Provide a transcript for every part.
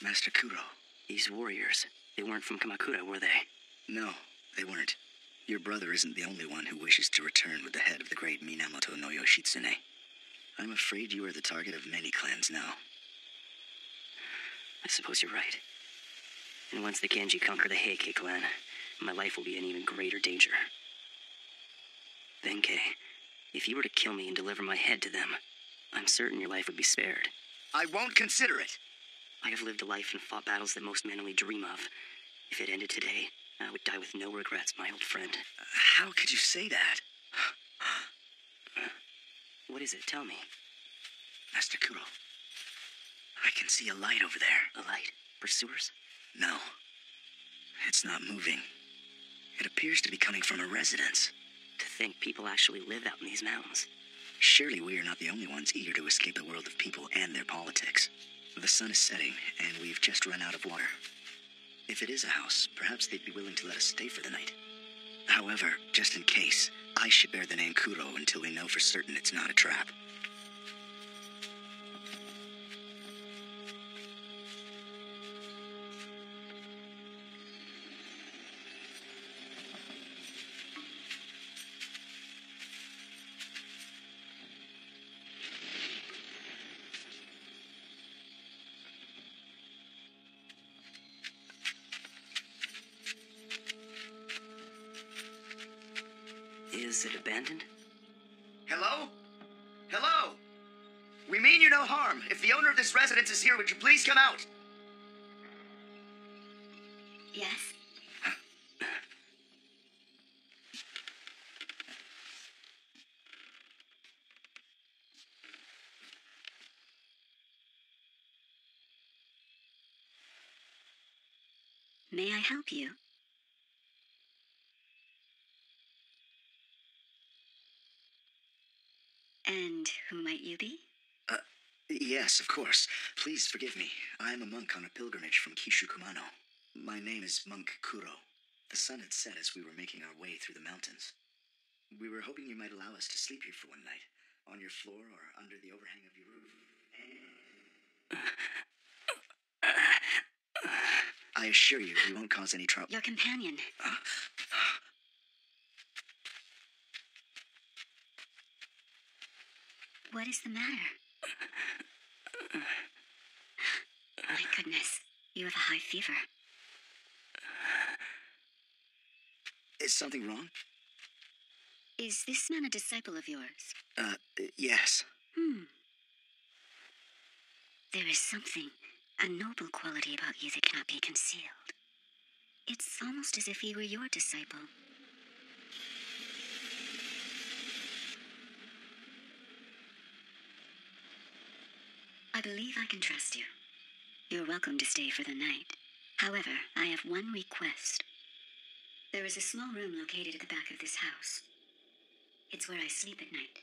Master Kuro. These warriors, they weren't from Kamakura, were they? No, they weren't. Your brother isn't the only one who wishes to return with the head of the great Minamoto no Yoshitsune. I'm afraid you are the target of many clans now. I suppose you're right. And once the Genji conquer the Heike clan, my life will be in even greater danger. Benkei, if you were to kill me and deliver my head to them, I'm certain your life would be spared. I won't consider it! I have lived a life and fought battles that most men only dream of. If it ended today, I would die with no regrets, my old friend. How could you say that? What is it? Tell me. Master Kuro, I can see a light over there. A light? Pursuers? No. It's not moving. It appears to be coming from a residence. To think people actually live out in these mountains. Surely we are not the only ones eager to escape the world of people and their politics. The sun is setting, and we've just run out of water. If it is a house, perhaps they'd be willing to let us stay for the night. However, just in case, I should bear the name Kuro until we know for certain it's not a trap. Is it abandoned? Hello? Hello? We mean you no harm. If the owner of this residence is here, would you please come out? Yes? May I help you? And who might you be? Yes, of course. Please forgive me. I am a monk on a pilgrimage from Kishu Kumano. My name is Monk Kuro. The sun had set as we were making our way through the mountains. We were hoping you might allow us to sleep here for one night, on your floor or under the overhang of your roof. I assure you, we won't cause any trouble. Your companion. What is the matter? My goodness, you have a high fever. Is something wrong? Is this man a disciple of yours? Yes. There is something, a noble quality about you that cannot be concealed. It's almost as if he were your disciple. I believe I can trust you. You're welcome to stay for the night. However, I have one request. There is a small room located at the back of this house. It's where I sleep at night.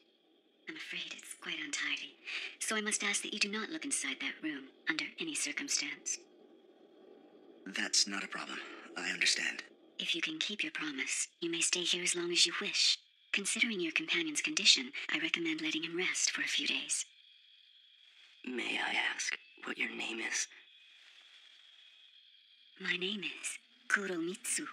I'm afraid it's quite untidy, so I must ask that you do not look inside that room under any circumstance. That's not a problem. I understand. If you can keep your promise, you may stay here as long as you wish. Considering your companion's condition, I recommend letting him rest for a few days. May I ask what your name is? My name is Kuromitsu.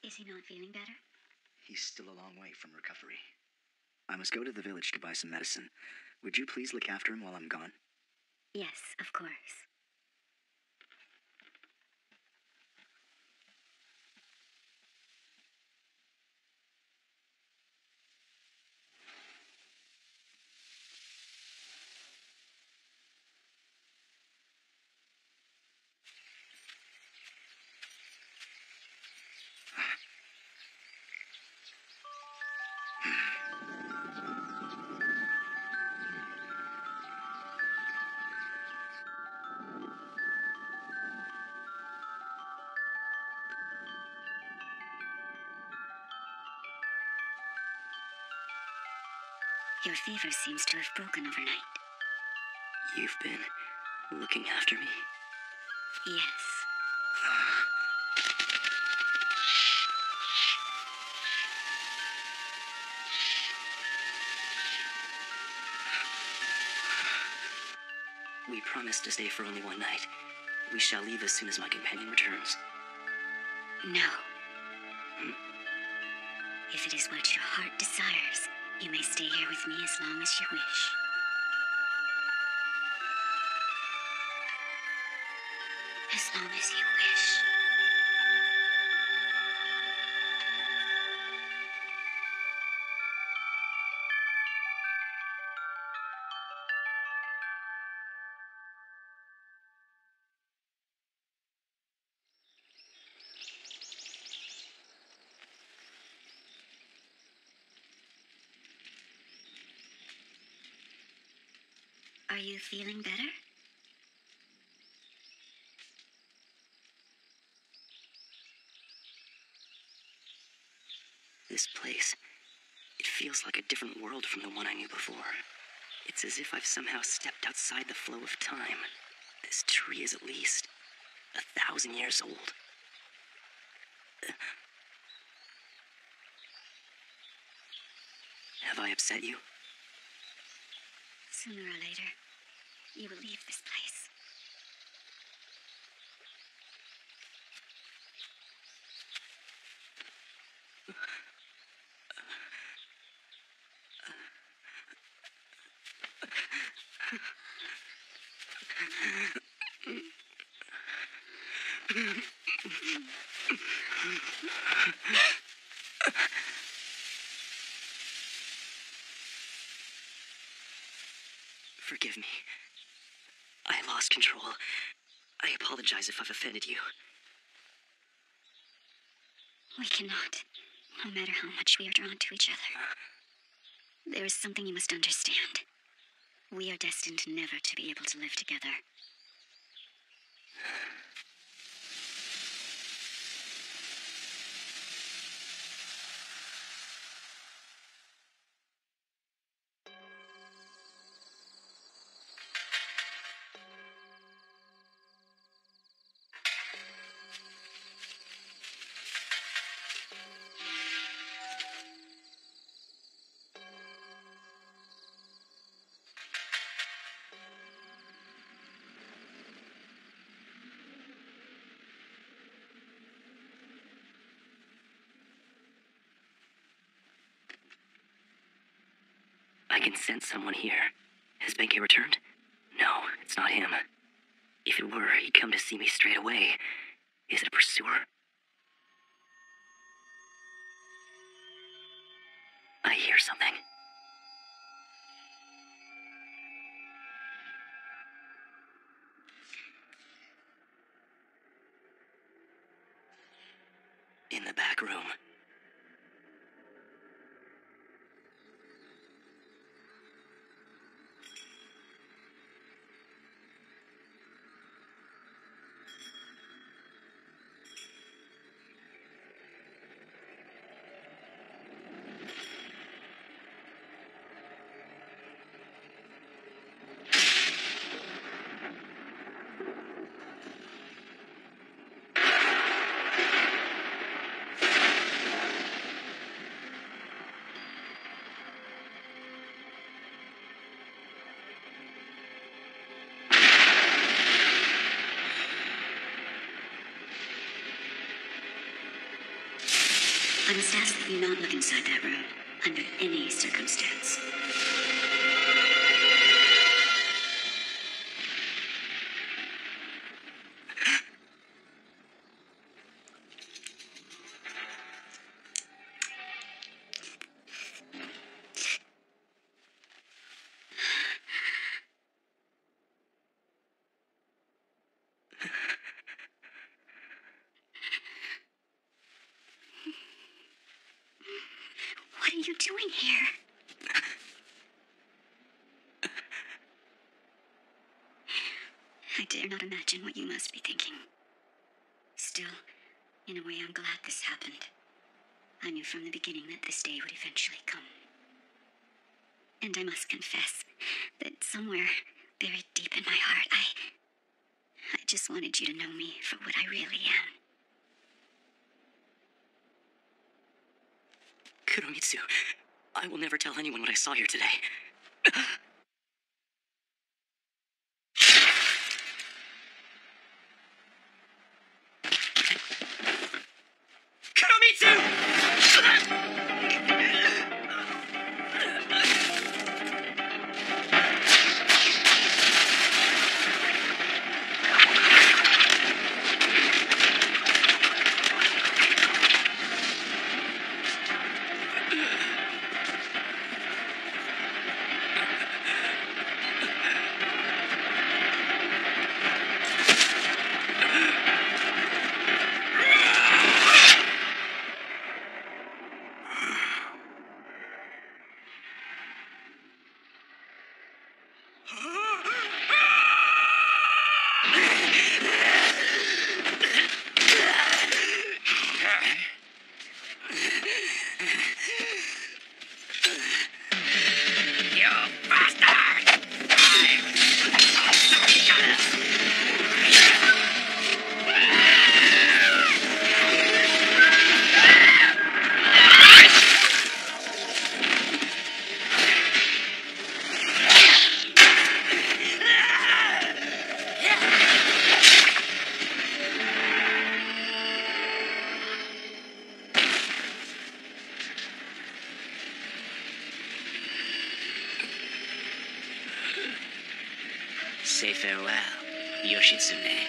Is he not feeling better? He's still a long way from recovery. I must go to the village to buy some medicine. Would you please look after him while I'm gone? Yes, of course. Your fever seems to have broken overnight. You've been looking after me? Yes. We promised to stay for only one night. We shall leave as soon as my companion returns. No. If it is what your heart desires, you may stay here with me as long as you wish. As long as you wish. Are you feeling better? This place, it feels like a different world from the one I knew before. It's as if I've somehow stepped outside the flow of time. This tree is at least 1,000 years old. Have I upset you? Sooner or later, you will leave this place. Forgive me. I lost control. I apologize if I've offended you. We cannot, no matter how much we are drawn to each other. There is something you must understand. We are destined never to be able to live together. I can sense someone here. Has Benkei returned? No, it's not him. If it were, he'd come to see me straight away. Is it a pursuer? I hear something. In the back room. I must ask that you not look inside that room, under any circumstance. What are you doing here? I dare not imagine what you must be thinking. Still, in a way, I'm glad this happened. I knew from the beginning that this day would eventually come. And I must confess that somewhere buried deep in my heart, I just wanted you to know me for what I really am. Kuromitsu, I will never tell anyone what I saw here today. Say farewell, Yoshitsune.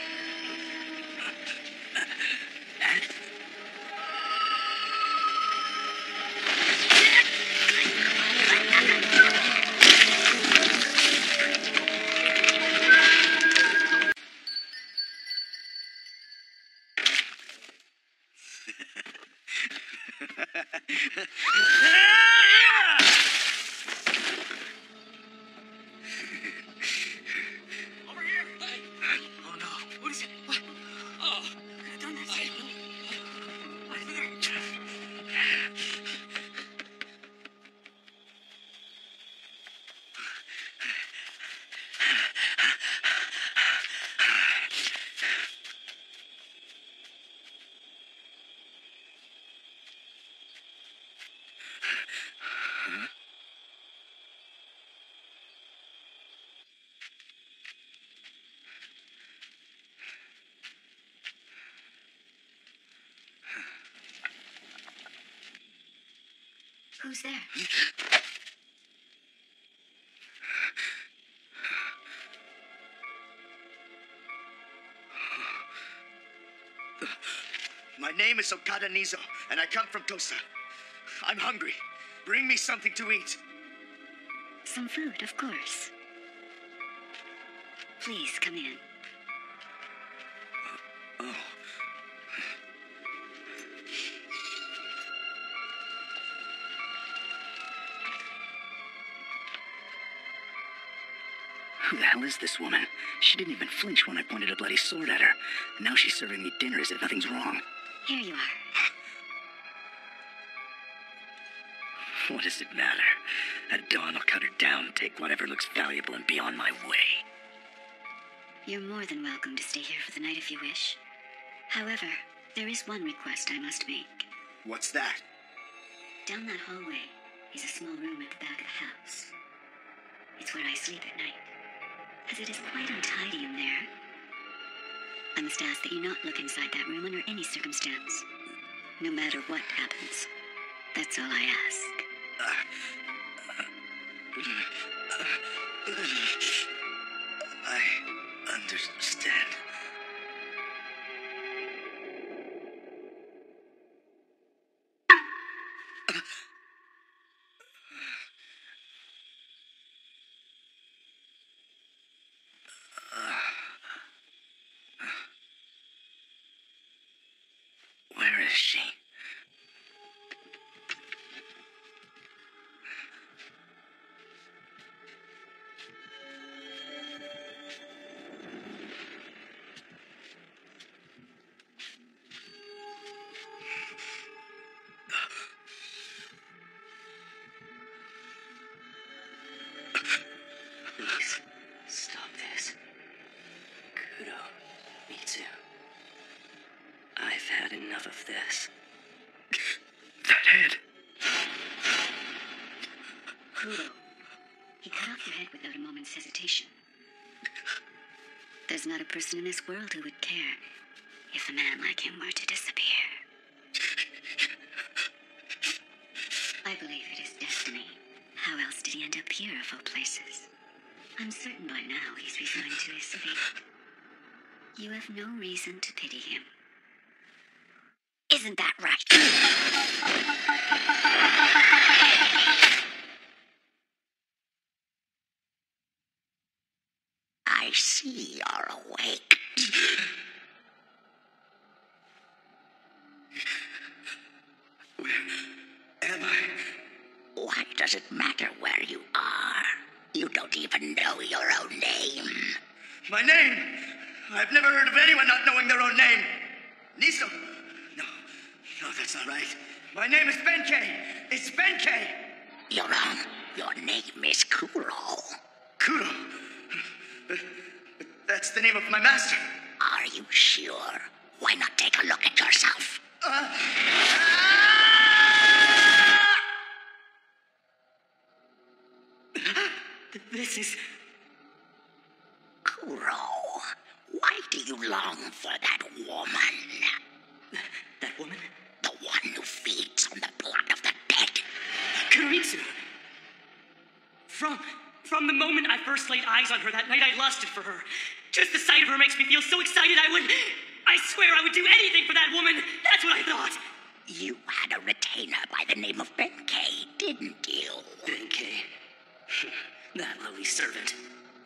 Who's there? My name is Okada Nizo, and I come from Tosa. I'm hungry. Bring me something to eat. Some food, of course. Please come in. Oh. Who the hell is this woman? She didn't even flinch when I pointed a bloody sword at her. Now she's serving me dinner as if nothing's wrong. Here you are. What does it matter? At dawn, I'll cut her down, take whatever looks valuable, and be on my way. You're more than welcome to stay here for the night if you wish. However, there is one request I must make. What's that? Down that hallway is a small room at the back of the house. It's where I sleep at night, as it is quite untidy in there. I must ask that you not look inside that room under any circumstance, no matter what happens. That's all I ask. I understand. Where is she? Please, stop this. Kudo, me too. I've had enough of this. That head. Kudo, he cut off your head without a moment's hesitation. There's not a person in this world who would care if a man like him were to disappear. I believe it is destiny. How else did he end up here of all places? I'm certain by now he's resigned to his fate. You have no reason to pity him. Isn't that right? I see you're awake. Where am I? Why does it matter where you are? You don't even know your own name. My name? I've never heard of anyone not knowing their own name. Niso? No, that's not right. My name is Benkei. It's Benkei. You're wrong. Your name is Kuro. Kuro? That's the name of my master. Are you sure? Why not take a look at yourself? This is... Kuro, why do you long for that woman? That woman? The one who feeds on the blood of the dead. Kuromitsu! From the moment I first laid eyes on her that night, I lusted for her. Just the sight of her makes me feel so excited I swear I would do anything for that woman. That's what I thought. You had a retainer by the name of Benkei, didn't you? Benkei. That lowly servant.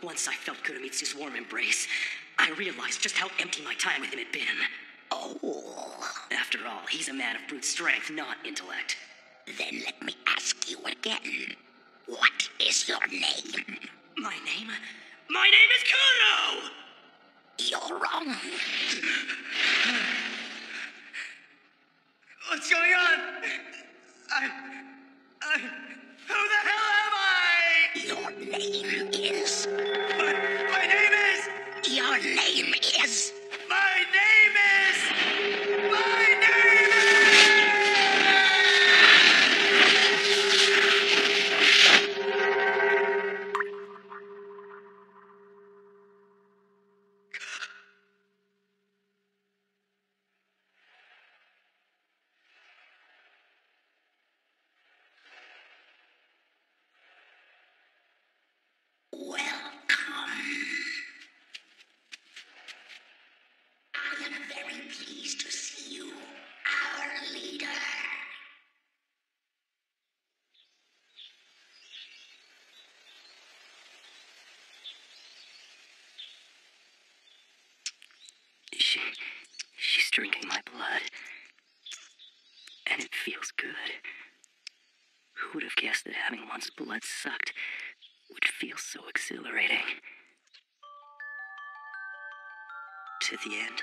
Once I felt Kuromitsu's warm embrace, I realized just how empty my time with him had been. Oh. After all, he's a man of brute strength, not intellect. Then let me ask you again. What is your name? My name? My name is Kuro! You're wrong. What's going on? Who the hell am I? Your name is... My name is... Your name is... My name is... My name is... Welcome. I am very pleased to see you, our leader. She's drinking my blood. And it feels good. Who would have guessed that having one's blood sucked would feel so exhilarating? To the end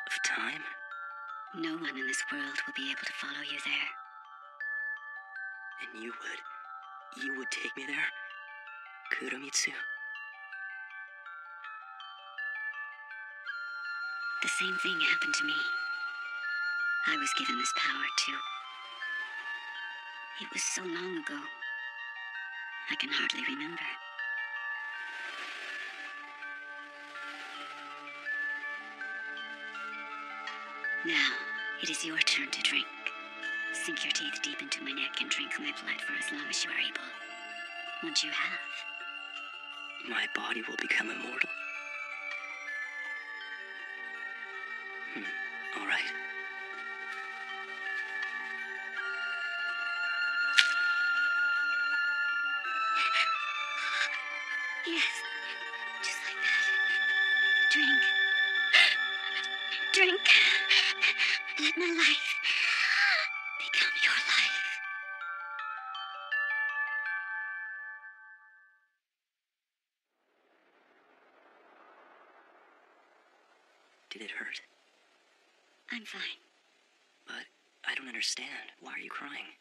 of time? No one in this world will be able to follow you there. And you would take me there? Kuromitsu? The same thing happened to me. I was given this power too. It was so long ago. I can hardly remember. Now, it is your turn to drink. Sink your teeth deep into my neck and drink my blood for as long as you are able. Once you have, my body will become immortal. All right. yes, just like that. Drink. Drink. Let my life become your life. Did it hurt? I'm fine. But I don't understand. Why are you crying?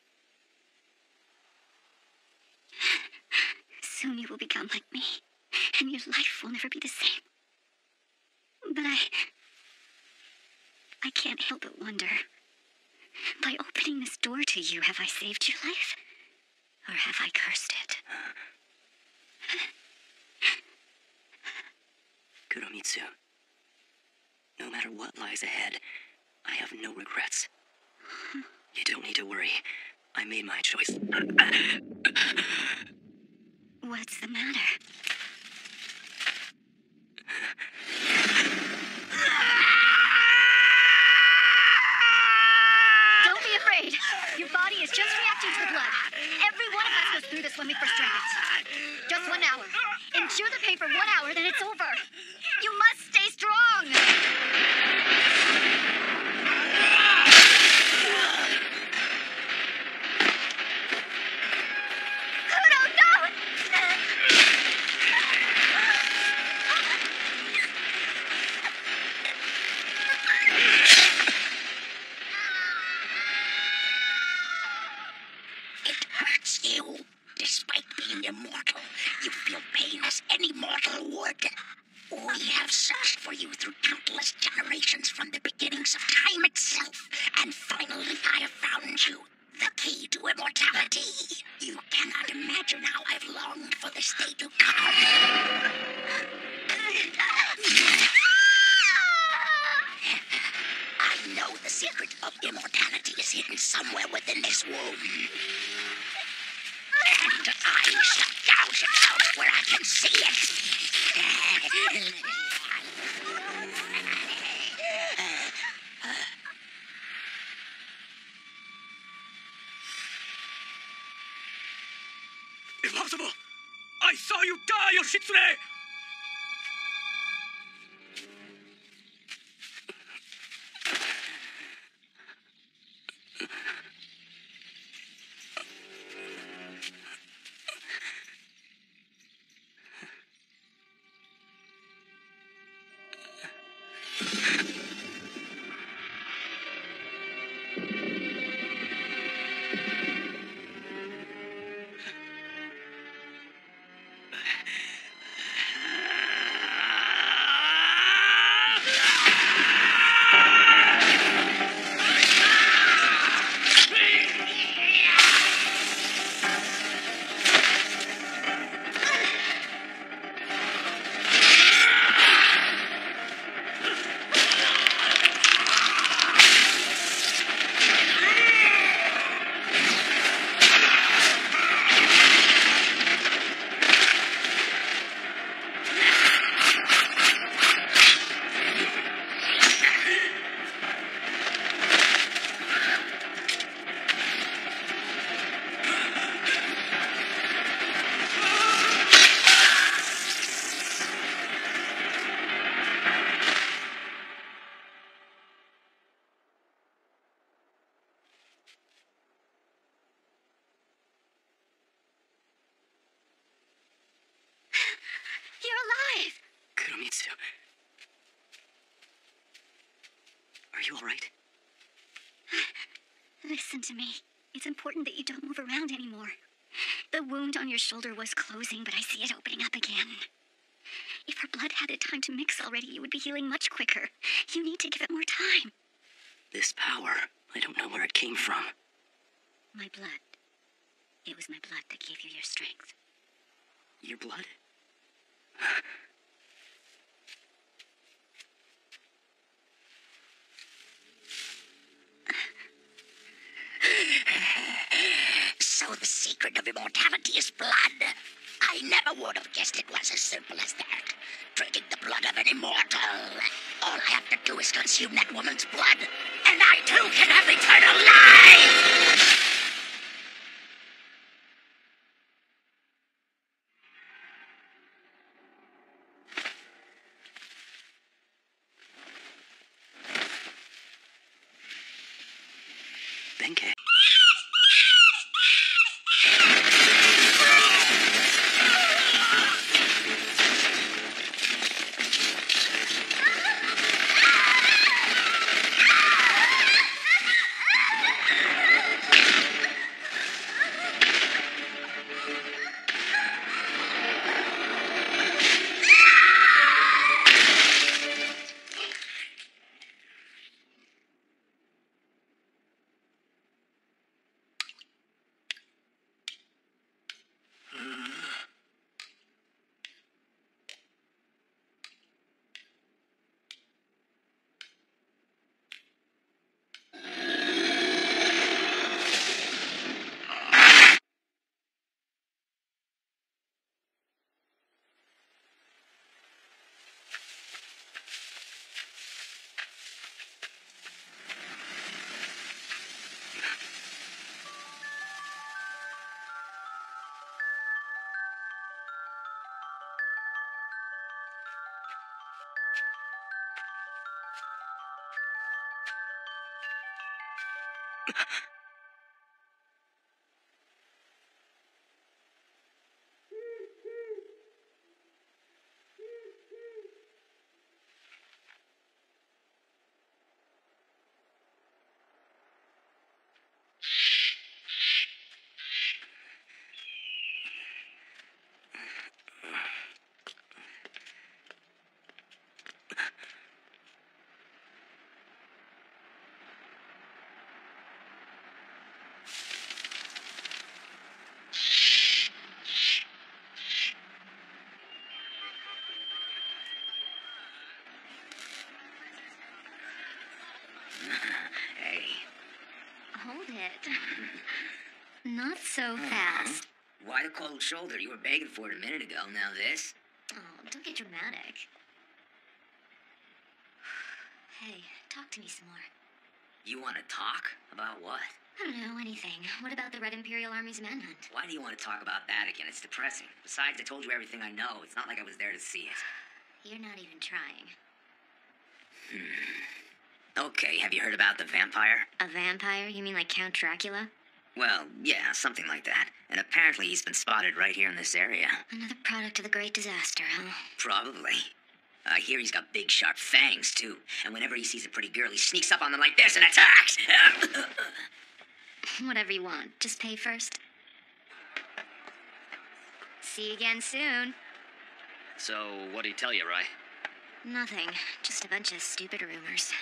Soon you will become like me, and your life will never be the same. But I can't help but wonder, by opening this door to you, have I saved your life? Or have I cursed it? Kuromitsu, no matter what lies ahead, I have no regrets. You don't need to worry. I made my choice. What's the matter? Don't be afraid. Your body is just reacting to the blood. Every one of us goes through this when we first drink it. Just 1 hour. Endure the pain for 1 hour, then it's over. You must stay strong. Kudo, no! immortal. You feel pain as any mortal would. We have searched for you through countless generations from the beginnings of time itself, and finally I have found you. The key to immortality. You cannot imagine how I've longed for this day to come. I know the secret of immortality is hidden somewhere within this womb. And I shall gouge it out where I can see it. Impossible! I saw you die, Yoshitsune! Kuromitsu. Are you alright? Listen to me. It's important that you don't move around anymore. The wound on your shoulder was closing, but I see it opening up again. If her blood had had time to mix already, you would be healing much quicker. You need to give it more time. This power, I don't know where it came from. My blood. It was my blood that gave you your strength. Your blood? So the secret of immortality is blood. I never would have guessed it was as simple as that. Drinking the blood of an immortal. All I have to do is consume that woman's blood, and I too can have eternal life! Benkei. Not so fast. Why the cold shoulder? You were begging for it a minute ago. Now this? Oh, don't get dramatic. Hey, talk to me some more. You want to talk? About what? I don't know, anything. What about the Red Imperial Army's manhunt? Why do you want to talk about that again? It's depressing. Besides, I told you everything I know. It's not like I was there to see it. You're not even trying. Okay, have you heard about the vampire? A vampire? You mean like Count Dracula? Well, yeah, something like that. And apparently he's been spotted right here in this area. Another product of the Great Disaster, huh? Probably. I hear he's got big, sharp fangs, too. And whenever he sees a pretty girl, he sneaks up on them like this and attacks! Whatever you want. Just pay first. See you again soon. So, what'd he tell you, Rye? Nothing. Just a bunch of stupid rumors.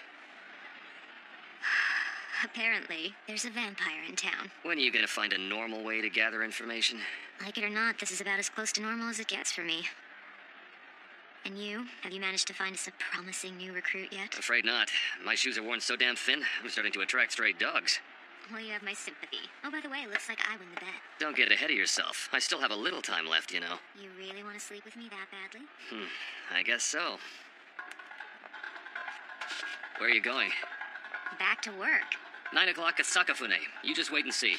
Apparently, there's a vampire in town. When are you gonna find a normal way to gather information? Like it or not, this is about as close to normal as it gets for me. And you? Have you managed to find us a promising new recruit yet? Afraid not. My shoes are worn so damn thin, I'm starting to attract stray dogs. Well, you have my sympathy. Oh, by the way, it looks like I win the bet. Don't get ahead of yourself. I still have a little time left, you know. You really want to sleep with me that badly? I guess so. Where are you going? Back to work. 9 o'clock at Sakafune. You just wait and see.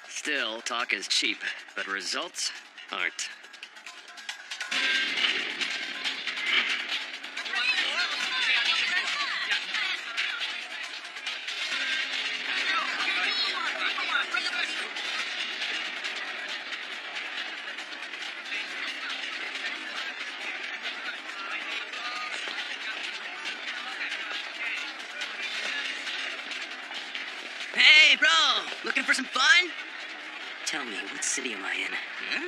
Still, talk is cheap, but results aren't. Hey, bro! Looking for some fun? Tell me, what city am I in?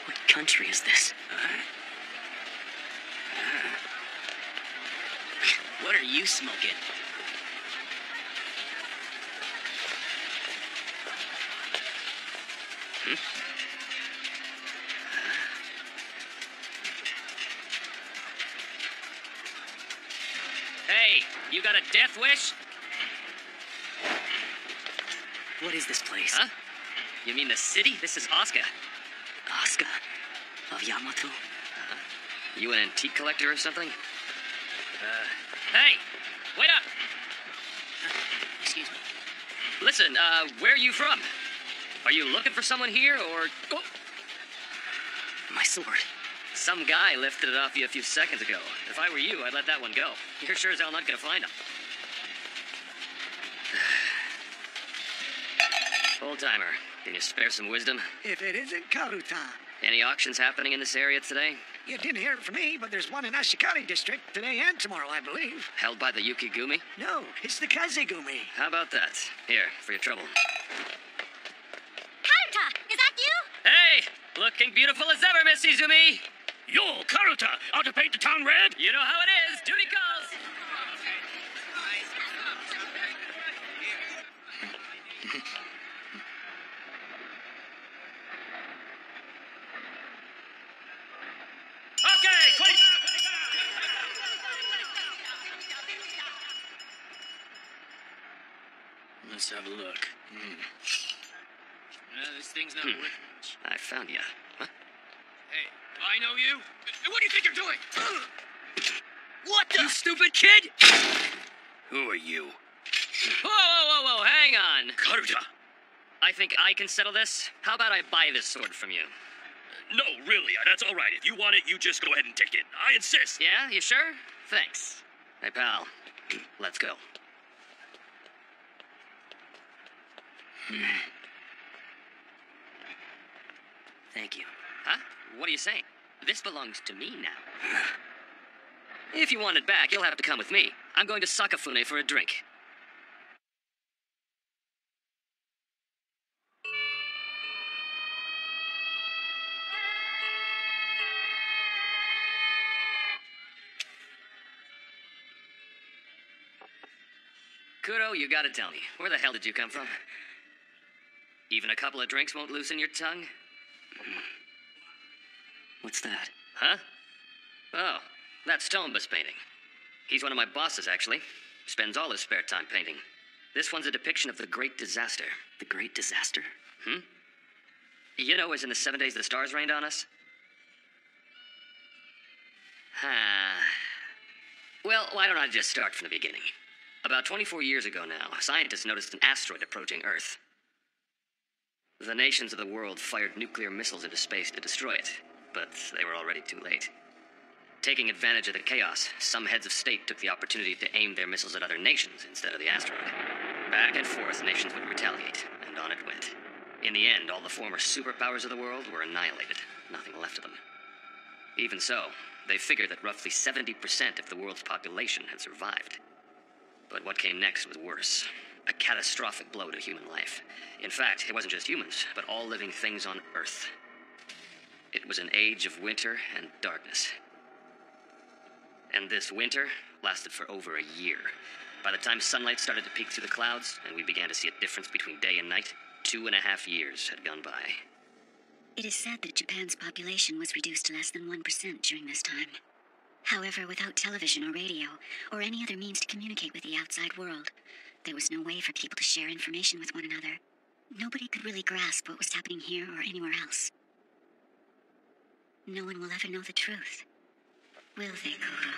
What country is this? What are you smoking? Hey, you got a death wish? What is this place? Huh? You mean the city? This is Asuka. Asuka of Yamato? You an antique collector or something? Hey! Wait up! Excuse me. Listen, where are you from? Are you looking for someone here, or... Oh, My sword. some guy lifted it off you a few seconds ago. If I were you, I'd let that one go. You're sure as hell not gonna find him. Old-timer, can you spare some wisdom? If it isn't Karuta. Any auctions happening in this area today? You didn't hear it from me, but there's one in Ashikari district today and tomorrow, I believe. Held by the Yukigumi? No, it's the Kazegumi. How about that? Here, for your trouble. Karuta! Is that you? Hey! Looking beautiful as ever, Miss Izumi! Yo, Karuta, out to paint the town red? You know how it is. Duty calls. Okay, 20... Let's have a look. This thing's not worth much. I found you. Huh? Hey, I know you. What do you think you're doing? What the? You stupid kid! Who are you? Whoa, hang on. Karuta. I think I can settle this. How about I buy this sword from you? No, really, that's all right. If you want it, you just go ahead and take it. I insist. Yeah, you sure? Thanks. Hey, pal. Let's go. Thank you. Huh? What are you saying? This belongs to me now. If you want it back, you'll have to come with me. I'm going to Sakafune for a drink. Kuro, you gotta tell me, where the hell did you come from? Even a couple of drinks won't loosen your tongue? What's that? Huh? Oh, that's Tomba's painting. He's one of my bosses, actually. Spends all his spare time painting. This one's a depiction of the Great Disaster. The Great Disaster? You know, as in the 7 days the stars rained on us? Well, why don't I just start from the beginning? About 24 years ago now, scientists noticed an asteroid approaching Earth. The nations of the world fired nuclear missiles into space to destroy it, but they were already too late. Taking advantage of the chaos, some heads of state took the opportunity to aim their missiles at other nations instead of the asteroid. Back and forth, nations would retaliate, and on it went. In the end, all the former superpowers of the world were annihilated, nothing left of them. Even so, they figured that roughly 70% of the world's population had survived. But what came next was worse. A catastrophic blow to human life. In fact, it wasn't just humans, but all living things on Earth. It was an age of winter and darkness. And this winter lasted for over a year. By the time sunlight started to peek through the clouds, and we began to see a difference between day and night, 2.5 years had gone by. It is said that Japan's population was reduced to less than 1% during this time. However, without television or radio, or any other means to communicate with the outside world, there was no way for people to share information with one another. Nobody could really grasp what was happening here or anywhere else. No one will ever know the truth. Will they, Kuro?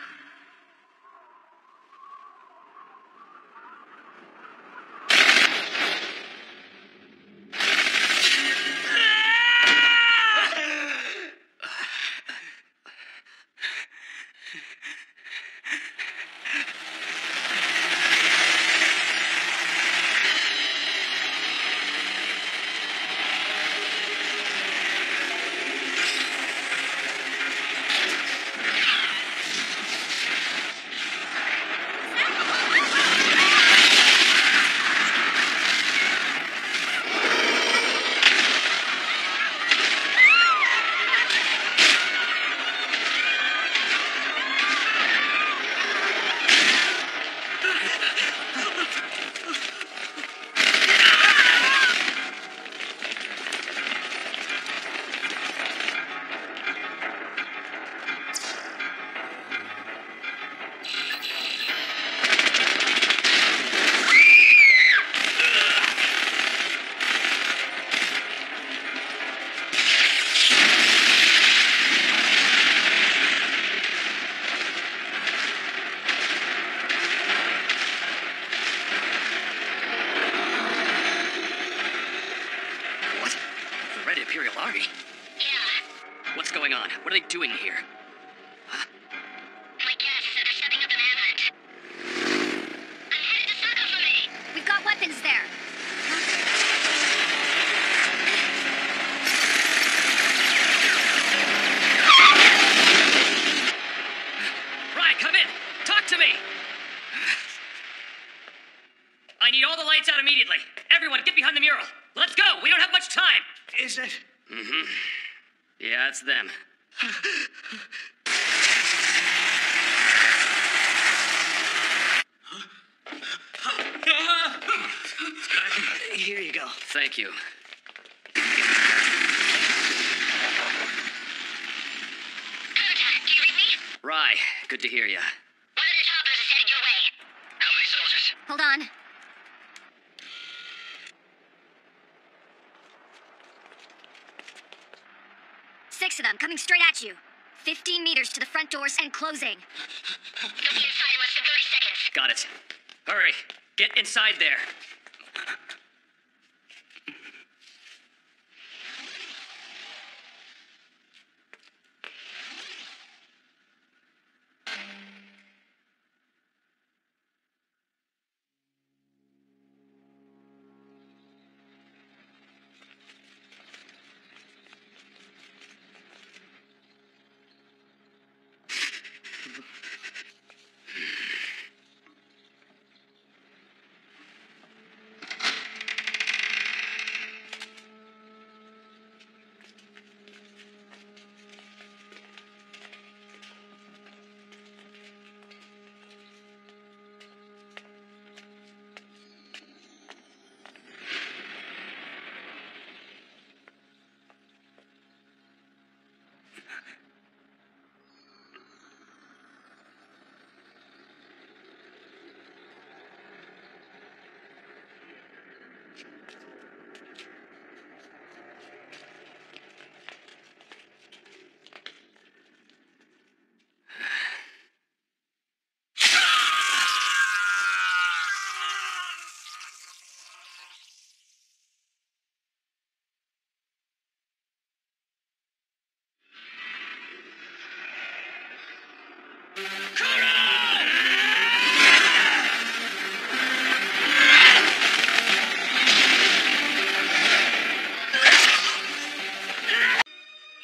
What's going on? What are they doing here? My guess is that they're setting up an ambush. I'm headed to Saka for me. We've got weapons there. Ryan, come in! Talk to me! I need all the lights out immediately. Everyone, get behind the mural. Let's go! We don't have much time! Is it? Mm-hmm. Yeah, it's them. Here you go. Thank you. Kota, do you read me? Rye, good to hear ya. One of their choppers is headed your way. How many soldiers? Hold on. Six of them coming straight at you. 15 meters to the front doors and closing. They'll be inside in less than 30 seconds. Got it. Hurry. Get inside there.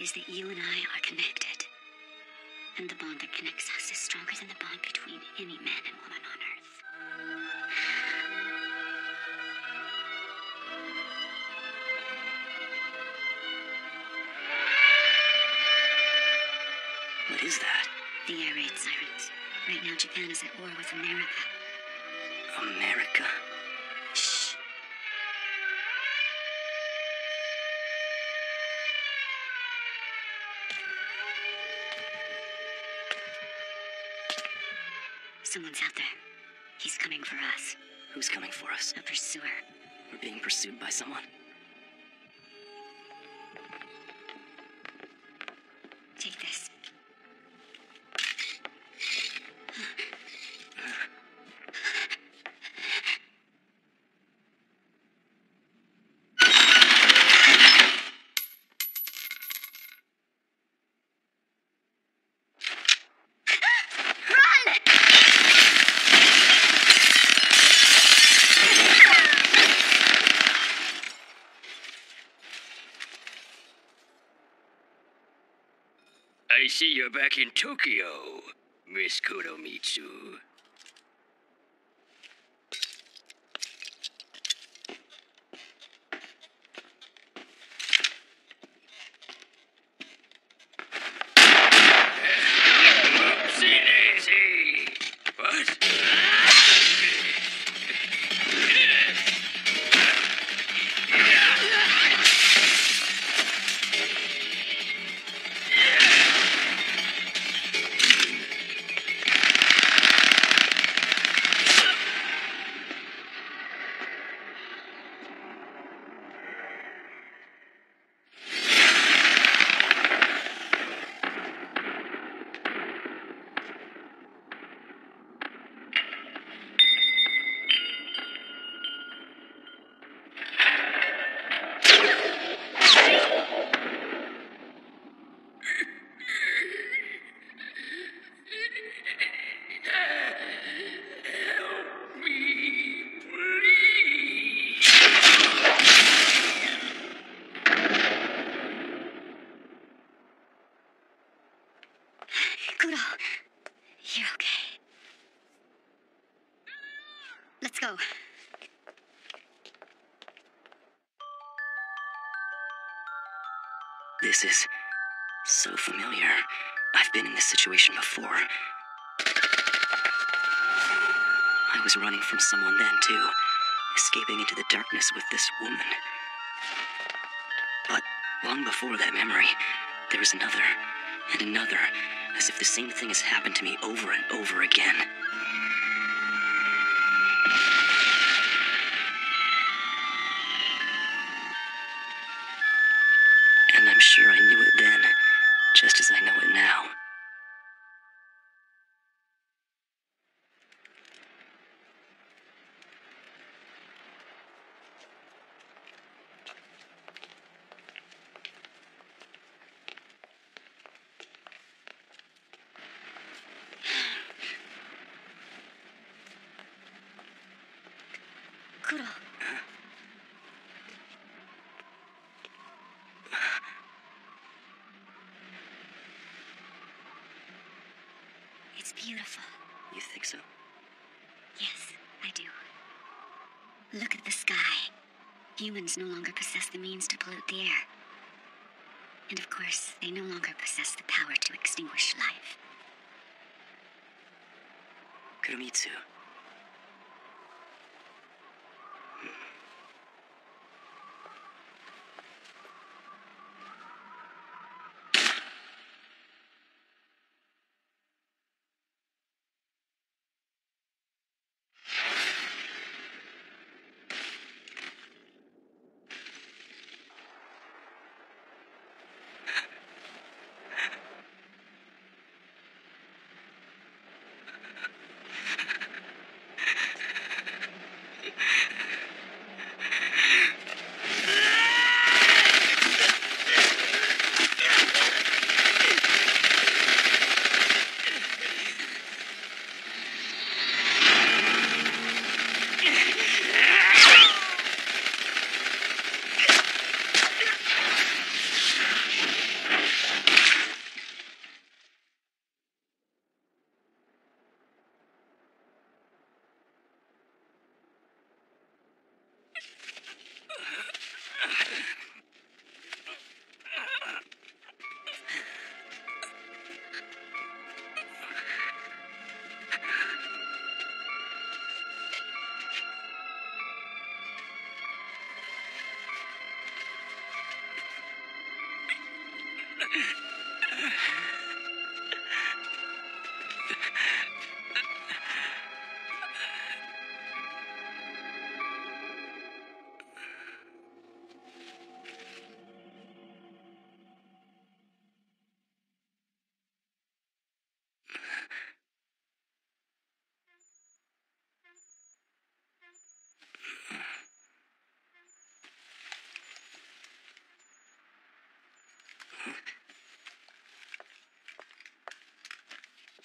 is that you and I are connected. And the bond that connects us is stronger than the bond between any man and woman on Earth. What is that? The air raid sirens. Right now, Japan is at war with America. America? Shh. Someone's out there. He's coming for us. Who's coming for us? A pursuer. We're being pursued by someone. Take this. I see you're back in Tokyo, Miss Kuromitsu. Oopsie-daisy! What? Kuro, you're okay. Let's go. This is so familiar. I've been in this situation before. I was running from someone then, too, escaping into the darkness with this woman. But long before that memory, there was another, and another, as if the same thing has happened to me over and over again. And I'm sure I knew it then, just as I know it now. Kuro. It's beautiful. You think so? Yes, I do. Look at the sky. Humans no longer possess the means to pollute the air. And of course, they no longer possess the power to extinguish life. Kuromitsu.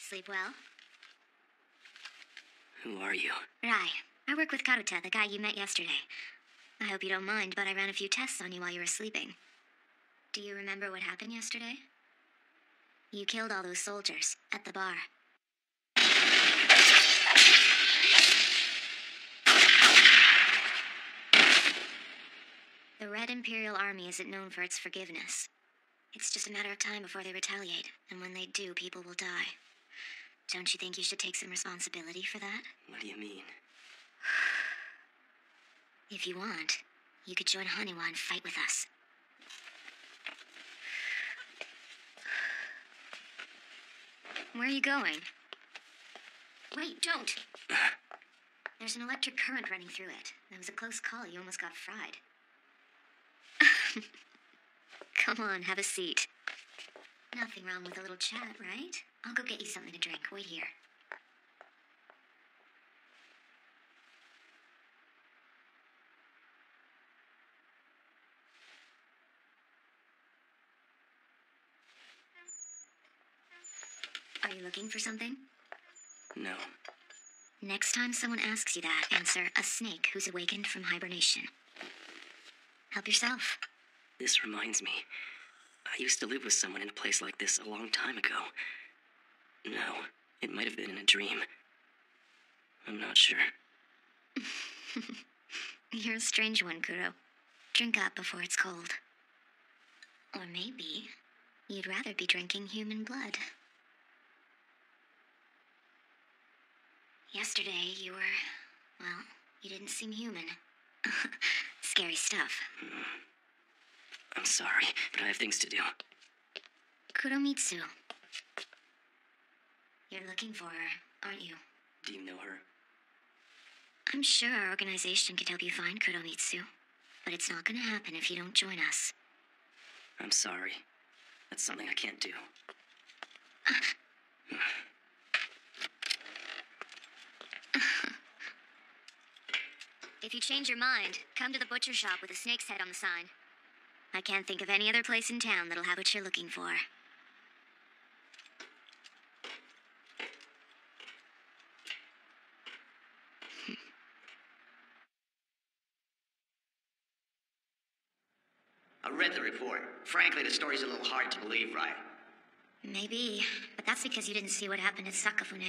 Sleep well? Who are you? Rai. I work with Karuta, the guy you met yesterday. I hope you don't mind, but I ran a few tests on you while you were sleeping. Do you remember what happened yesterday? You killed all those soldiers at the bar. The Red Imperial Army isn't known for its forgiveness. It's just a matter of time before they retaliate, and when they do, people will die. Don't you think you should take some responsibility for that? What do you mean? If you want, you could join Haniwa and fight with us. Where are you going? Wait, don't! There's an electric current running through it. That was a close call. You almost got fried. Come on, have a seat. Nothing wrong with a little chat, right? I'll go get you something to drink. Wait here. Are you looking for something? No. Next time someone asks you that, answer a snake who's awakened from hibernation. Help yourself. This reminds me. I used to live with someone in a place like this a long time ago. No, it might have been in a dream. I'm not sure. You're a strange one, Kuro. Drink up before it's cold. Or maybe you'd rather be drinking human blood. Yesterday, you were, well, you didn't seem human. Scary stuff. I'm sorry, but I have things to do. Kuromitsu. You're looking for her, aren't you? Do you know her? I'm sure our organization could help you find Kuromitsu, but it's not gonna happen if you don't join us. I'm sorry. That's something I can't do. If you change your mind, come to the butcher shop with a snake's head on the sign. I can't think of any other place in town that'll have what you're looking for. I read the report. Frankly, the story's a little hard to believe, right? Maybe, but that's because you didn't see what happened at Sakafune.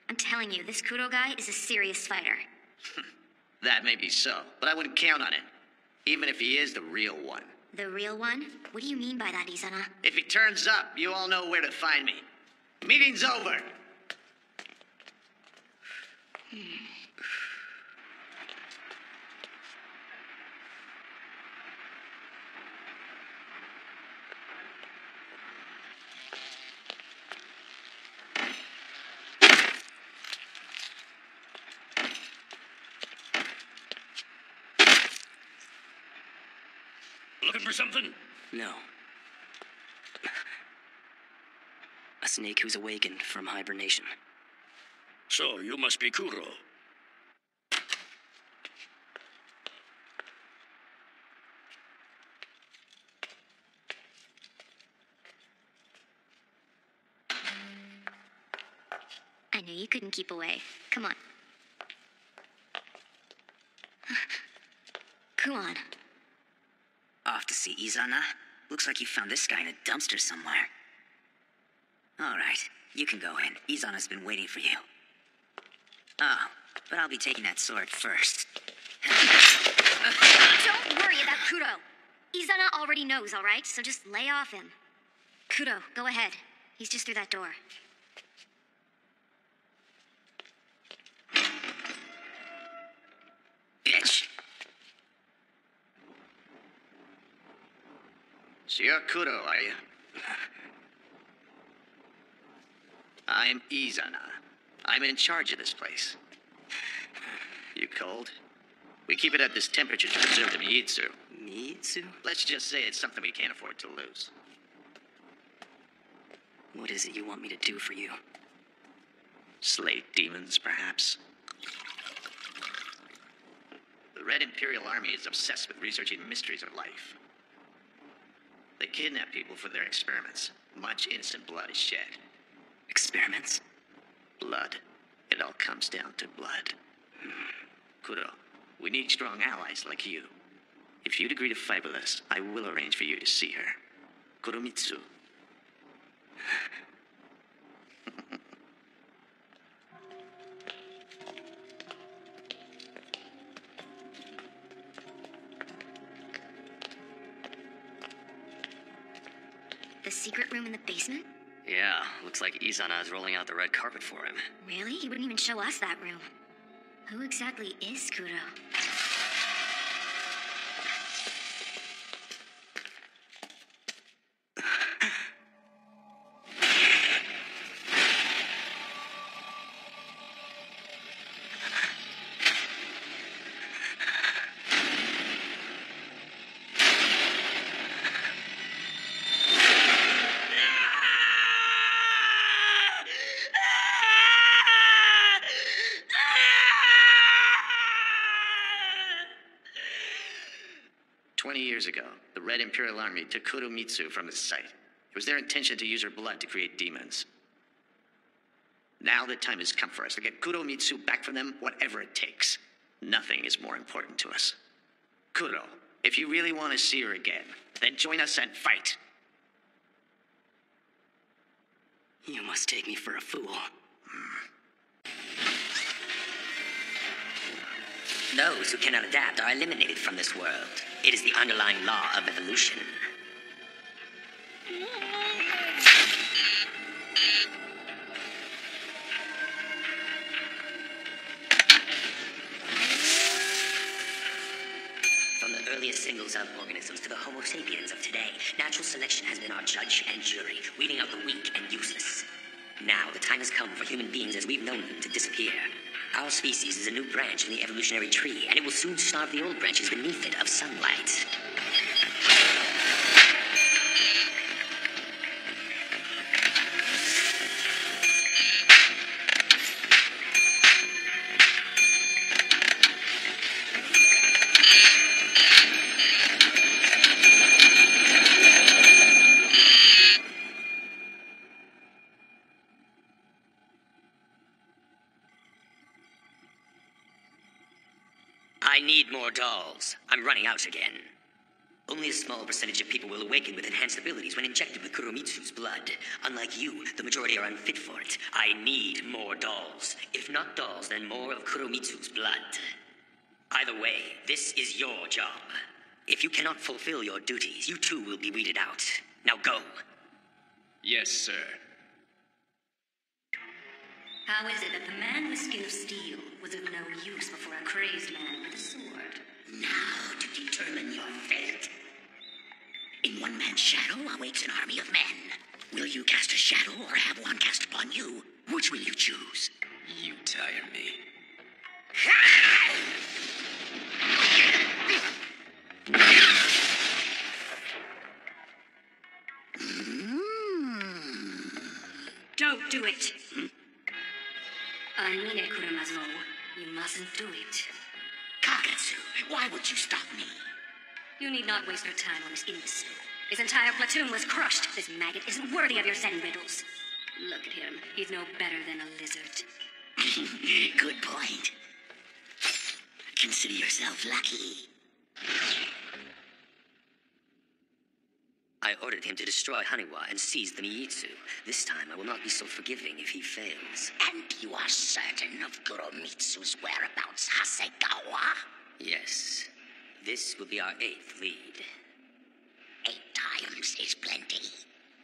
I'm telling you, this Kuro guy is a serious fighter. That may be so, but I wouldn't count on it. Even if he is the real one. The real one? What do you mean by that, Izana? If he turns up, you all know where to find me. Meeting's over. Looking for something? No. A snake who's awakened from hibernation. So, you must be Kuro. I knew you couldn't keep away. Come on. Kuon. Off to see Izana? Looks like you found this guy in a dumpster somewhere. All right, you can go in. Izana's been waiting for you. Oh, but I'll be taking that sword first. Don't worry about Kuro. Izana already knows, all right? So just lay off him. Kuro, go ahead. He's just through that door. Bitch. So you're Kuro, are you? I'm Izana. I'm in charge of this place. You cold? We keep it at this temperature to preserve the Miitsu. Miitsu? Let's just say it's something we can't afford to lose. What is it you want me to do for you? Slay demons, perhaps? The Red Imperial Army is obsessed with researching mysteries of life. They kidnap people for their experiments. Much innocent blood is shed. Experiments? Blood. It all comes down to blood. Kuro, we need strong allies like you. If you'd agree to fight with us, I will arrange for you to see her. Kuromitsu. The secret room in the basement? Yeah, looks like Izana is rolling out the red carpet for him. Really? He wouldn't even show us that room. Who exactly is Kuro? Years ago, the Red Imperial Army took Kuromitsu from its site. It was their intention to use her blood to create demons. Now the time has come for us to get Kuromitsu back from them, whatever it takes. Nothing is more important to us. Kuro, if you really want to see her again, then join us and fight. You must take me for a fool. Those who cannot adapt are eliminated from this world. It is the underlying law of evolution. From the earliest singles of organisms to the Homo sapiens of today, natural selection has been our judge and jury, weeding out the weak and useless. Now the time has come for human beings as we've known them to disappear. Our species is a new branch in the evolutionary tree, and it will soon starve the old branches beneath it of sunlight. I need more dolls. I'm running out again. Only a small percentage of people will awaken with enhanced abilities when injected with Kuromitsu's blood. Unlike you, the majority are unfit for it. I need more dolls. If not dolls, then more of Kuromitsu's blood. Either way, this is your job. If you cannot fulfill your duties, you too will be weeded out. Now go. Yes, sir. How is it that the man with skin of steel was of no use before a crazed man with a sword? Now to determine your fate. In one man's shadow awaits an army of men. Will you cast a shadow or have one cast upon you? Which will you choose? You tire me. Don't do it! I mean it, Kuramazo. You mustn't do it. Kagetsu, why would you stop me? You need not waste your time on this imbecile. His entire platoon was crushed. This maggot isn't worthy of your Zen riddles. Look at him. He's no better than a lizard. Good point. Consider yourself lucky. I ordered him to destroy Haniwa and seize the Miitsu. This time I will not be so forgiving if he fails. And you are certain of Kuromitsu's whereabouts, Hasegawa? Yes. This will be our 8th lead. 8 times is plenty.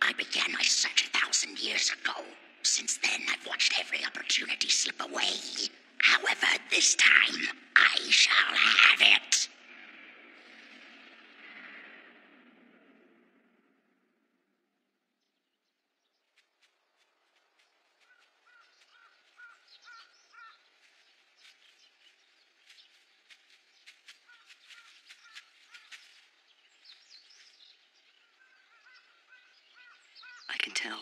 I began my search 1,000 years ago. Since then, I've watched every opportunity slip away. However, this time, I shall have it. tell.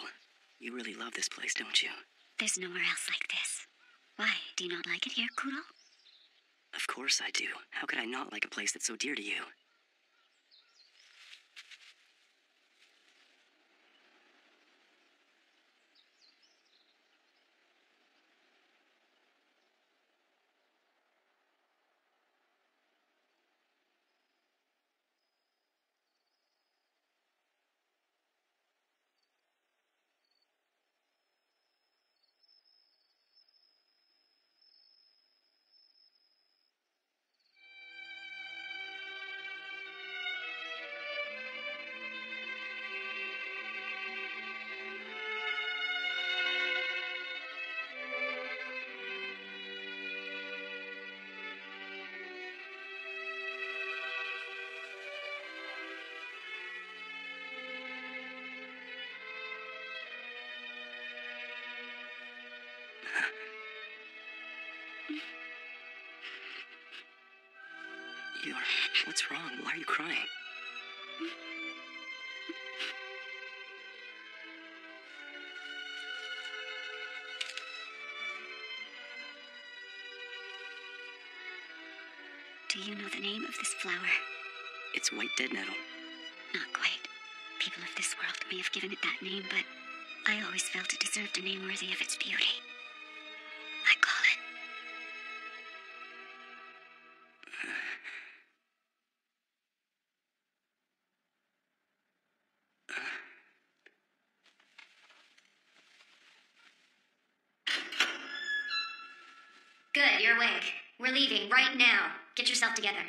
You really love this place, don't you? There's nowhere else like this. Why? Do you not like it here, Kuro? Of course I do. How could I not like a place that's so dear to you? What's wrong? Why are you crying? Do you know the name of this flower? It's white dead nettle. Not quite. People of this world may have given it that name, but I always felt it deserved a name worthy of its beauty. I call it... Good, you're awake. We're leaving right now. Get yourself together.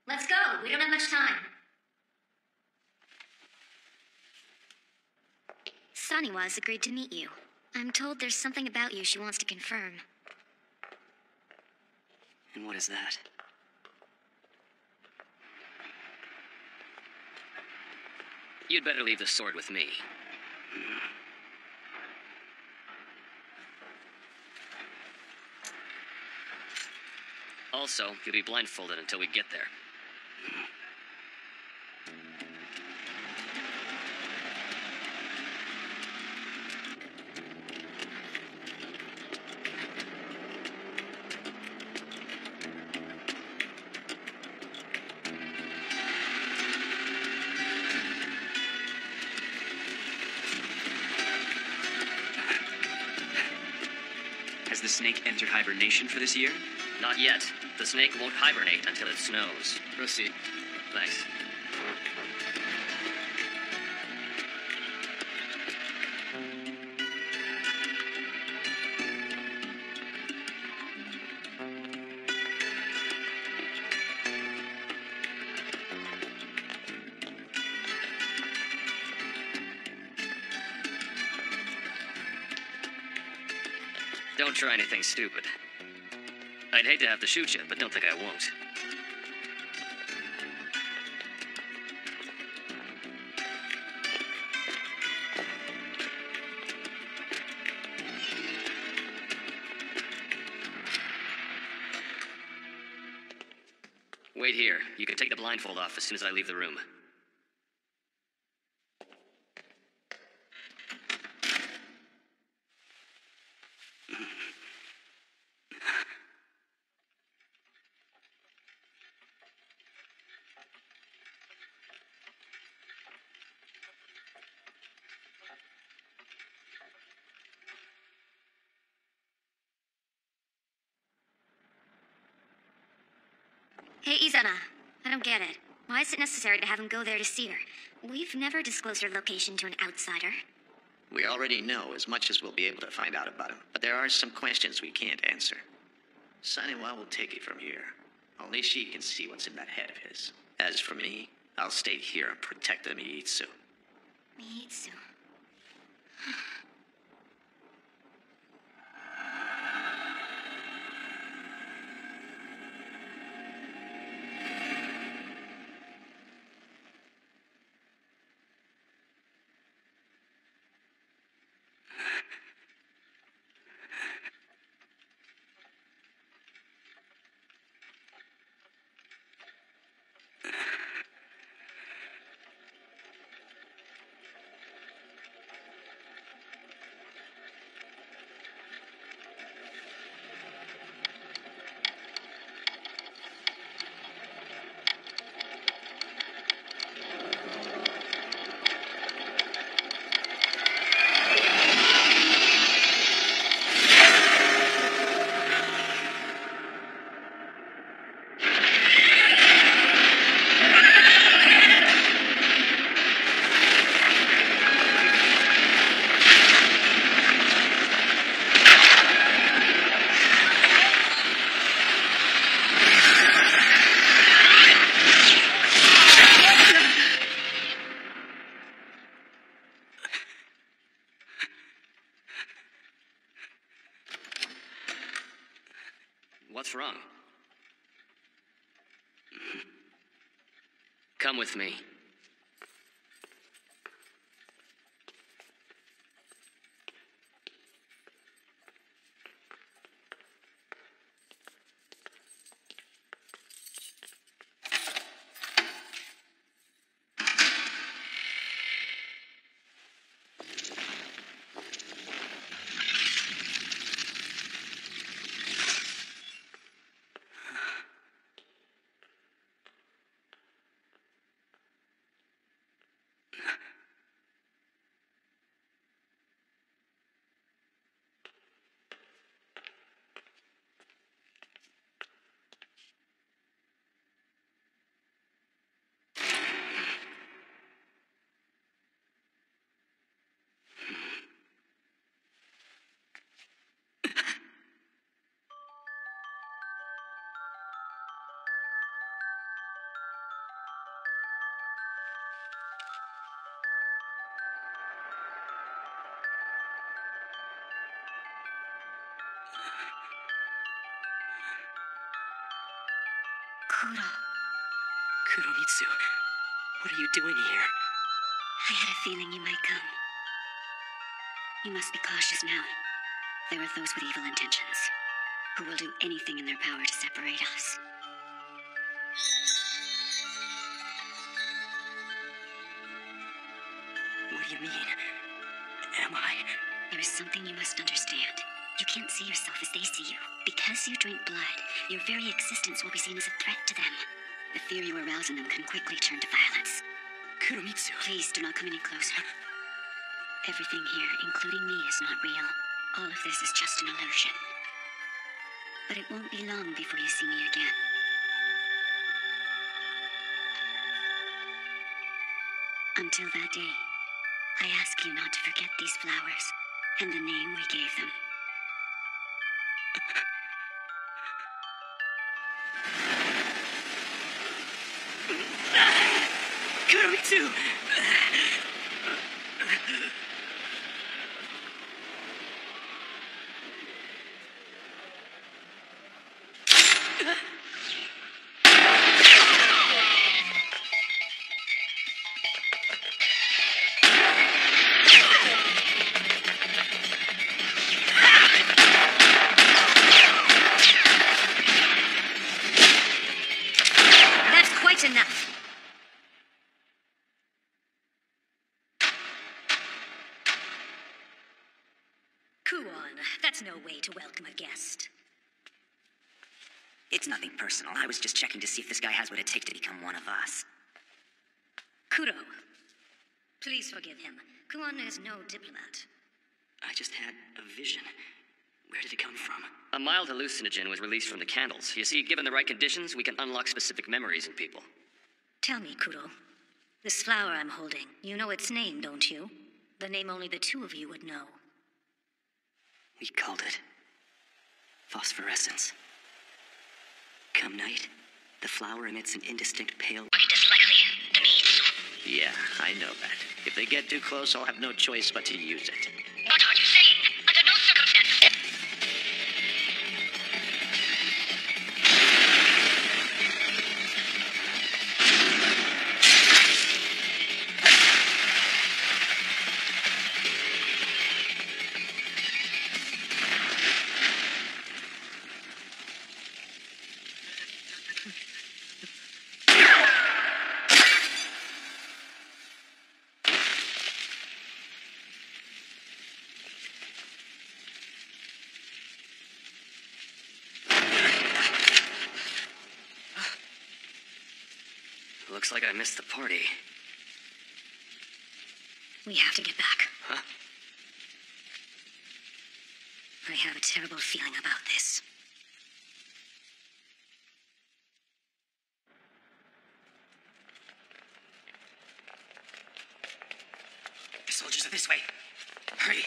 Let's go. We don't have much time. Saniwa's agreed to meet you. I'm told there's something about you she wants to confirm. And what is that? You'd better leave the sword with me. Also, you'll be blindfolded until we get there. Has the snake entered hibernation for this year? Not yet. The snake won't hibernate until it snows. Proceed. Thanks. Don't try anything stupid. I'd hate to have to shoot you, but don't think I won't. Wait here. You can take the blindfold off as soon as I leave the room. Hey, Izana. I don't get it. Why is it necessary to have him go there to see her? We've never disclosed her location to an outsider. We already know as much as we'll be able to find out about him, but there are some questions we can't answer. Saniwa will take it from here. Only she can see what's in that head of his. As for me, I'll stay here and protect the Miitsu. Miitsu. What's wrong? Come with me. Kuromitsu, what are you doing here? I had a feeling you might come. You must be cautious now. There are those with evil intentions, who will do anything in their power to separate us. What do you mean? Am I? There is something you must understand. You can't see yourself as they see you. Because you drink blood, your very existence will be seen as a threat to them. The fear you arouse in them can quickly turn to violence. Kuromitsu. Please do not come any closer. Everything here, including me, is not real. All of this is just an illusion. But it won't be long before you see me again. Until that day, I ask you not to forget these flowers and the name we gave them. Kuromitsu! That's quite enough. Kuon, that's no way to welcome a guest. It's nothing personal. I was just checking to see if this guy has what it takes to become one of us. Kuro, please forgive him. Kuon is no diplomat. I just had a vision. Where did it come from? A mild hallucinogen was released from the candles. You see, given the right conditions, we can unlock specific memories in people. Tell me, Kuro, this flower I'm holding, you know its name, don't you? The name only the two of you would know. We called it phosphorescence. Come night, the flower emits an indistinct pale... It is likely to me. Yeah, I know that. If they get too close, I'll have no choice but to use it. What are you saying? Under no circumstances. Looks like I missed the party. We have to get back. Huh? I have a terrible feeling about this. The soldiers are this way. Hurry.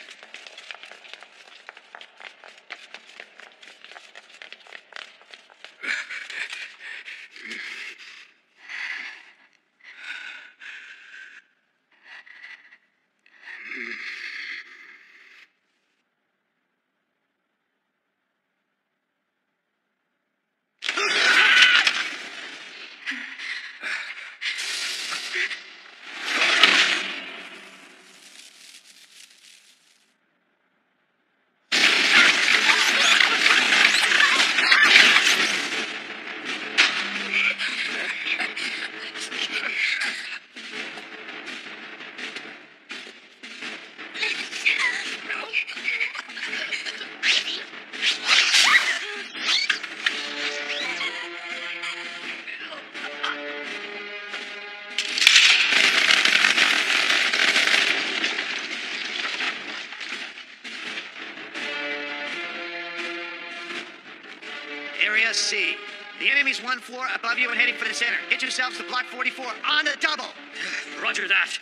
see. The enemy's one floor above you and heading for the center. Get yourselves to Block 44 on the double. Roger that.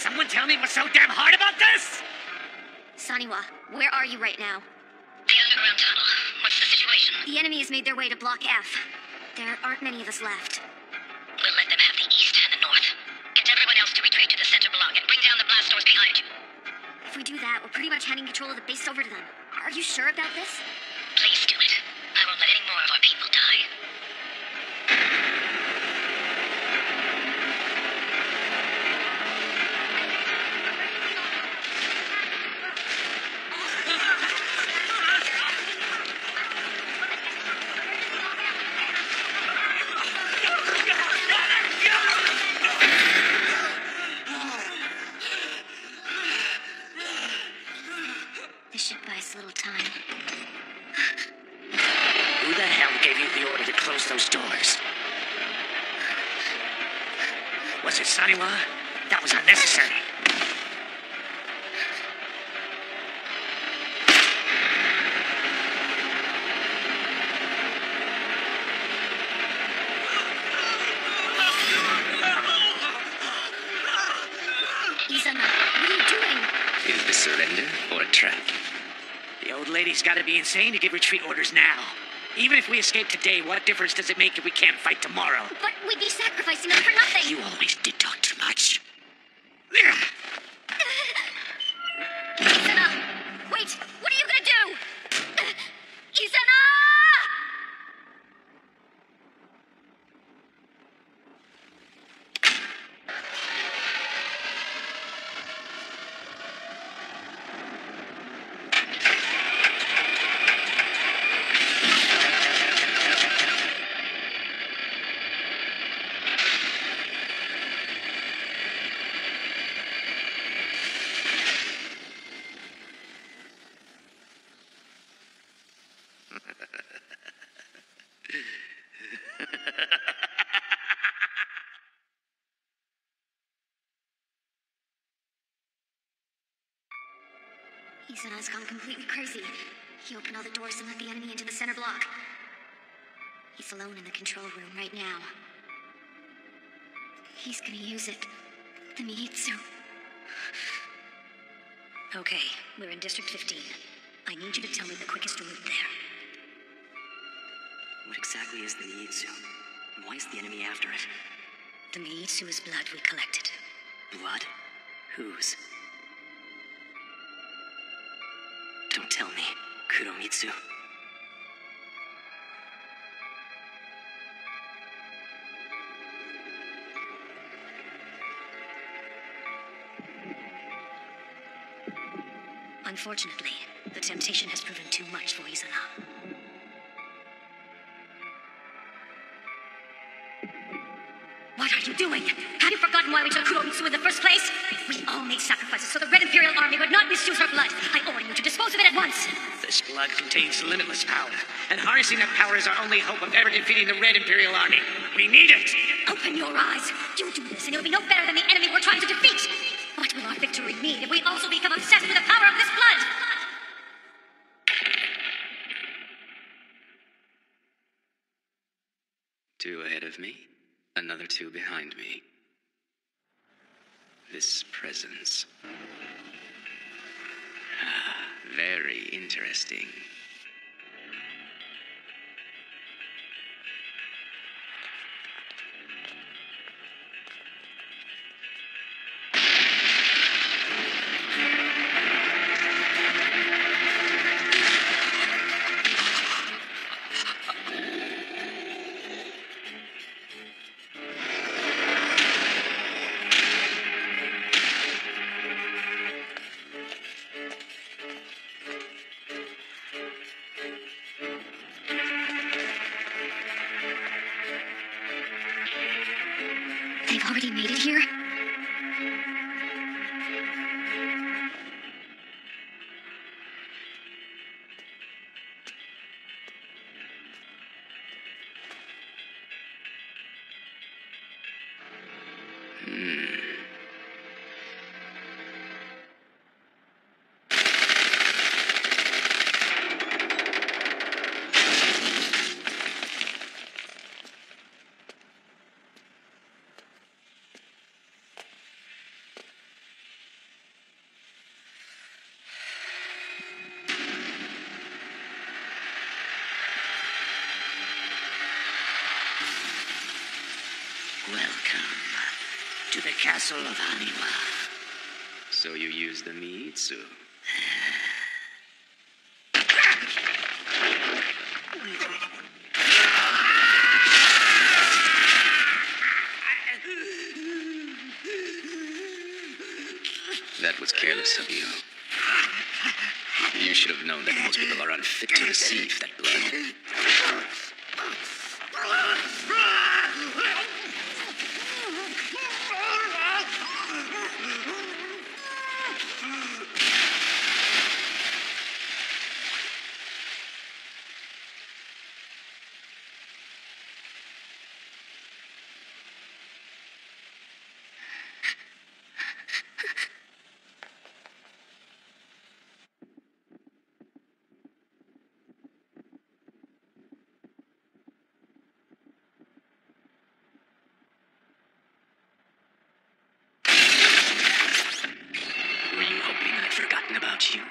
Someone tell me what's so damn hard about this? Saniwa, where are you right now? The underground tunnel. What's the situation? The enemy has made their way to Block F. There aren't many of us left. We'll let them have the east and the north. Get everyone else to retreat to the center block and bring down the blast doors behind you. If we do that, we're pretty much handing control of the base over to them. Are you sure about this? Please do it. I won't let any more of our people die. This should buy us a little time. Who the hell gave you the order to close those doors? Was it Saniwa? That was unnecessary. Izana, what are you doing? Is this surrender or a trap? The old lady's gotta be insane to give retreat orders now. Even if we escape today, what difference does it make if we can't fight tomorrow? But we'd be sacrificing them for nothing! You always did talk too much. Izana! Wait! What are you gonna do? Izana! Izana's gone completely crazy. He opened all the doors and let the enemy into the center block. He's alone in the control room right now. He's gonna use it. The Miitsu. Okay, we're in District 15. I need you to tell me the quickest route there. What exactly is the Miitsu? And why is the enemy after it? The Miitsu is blood we collected. Blood? Whose? Don't tell me. Kuromitsu. Unfortunately, the temptation has proven too much for Izana. What are you doing? Have you forgotten why we took Kuromitsu in the first place? We all made sacrifices so the Red Imperial Army would not misuse her blood. I order you to dispose of it at once. This blood contains limitless power, and harnessing that power is our only hope of ever defeating the Red Imperial Army. We need it! Open your eyes. You do this, and you'll be no better than the enemy we're trying to defeat. What will our victory mean if we also become obsessed with the power of this blood? Two ahead of me, another two behind me. This presence. Very interesting. They've already made it here? Welcome to the castle of Haniwa. So you use the Miitsu? That was careless of you. You should have known that most people are unfit to receive that blood. Were you hoping I'd forgotten about you?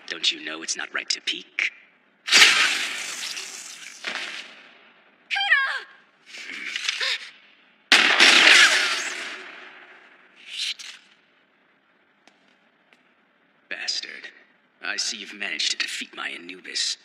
Don't you know it's not right to peek? Bastard. I see you've managed to defeat my Anubis.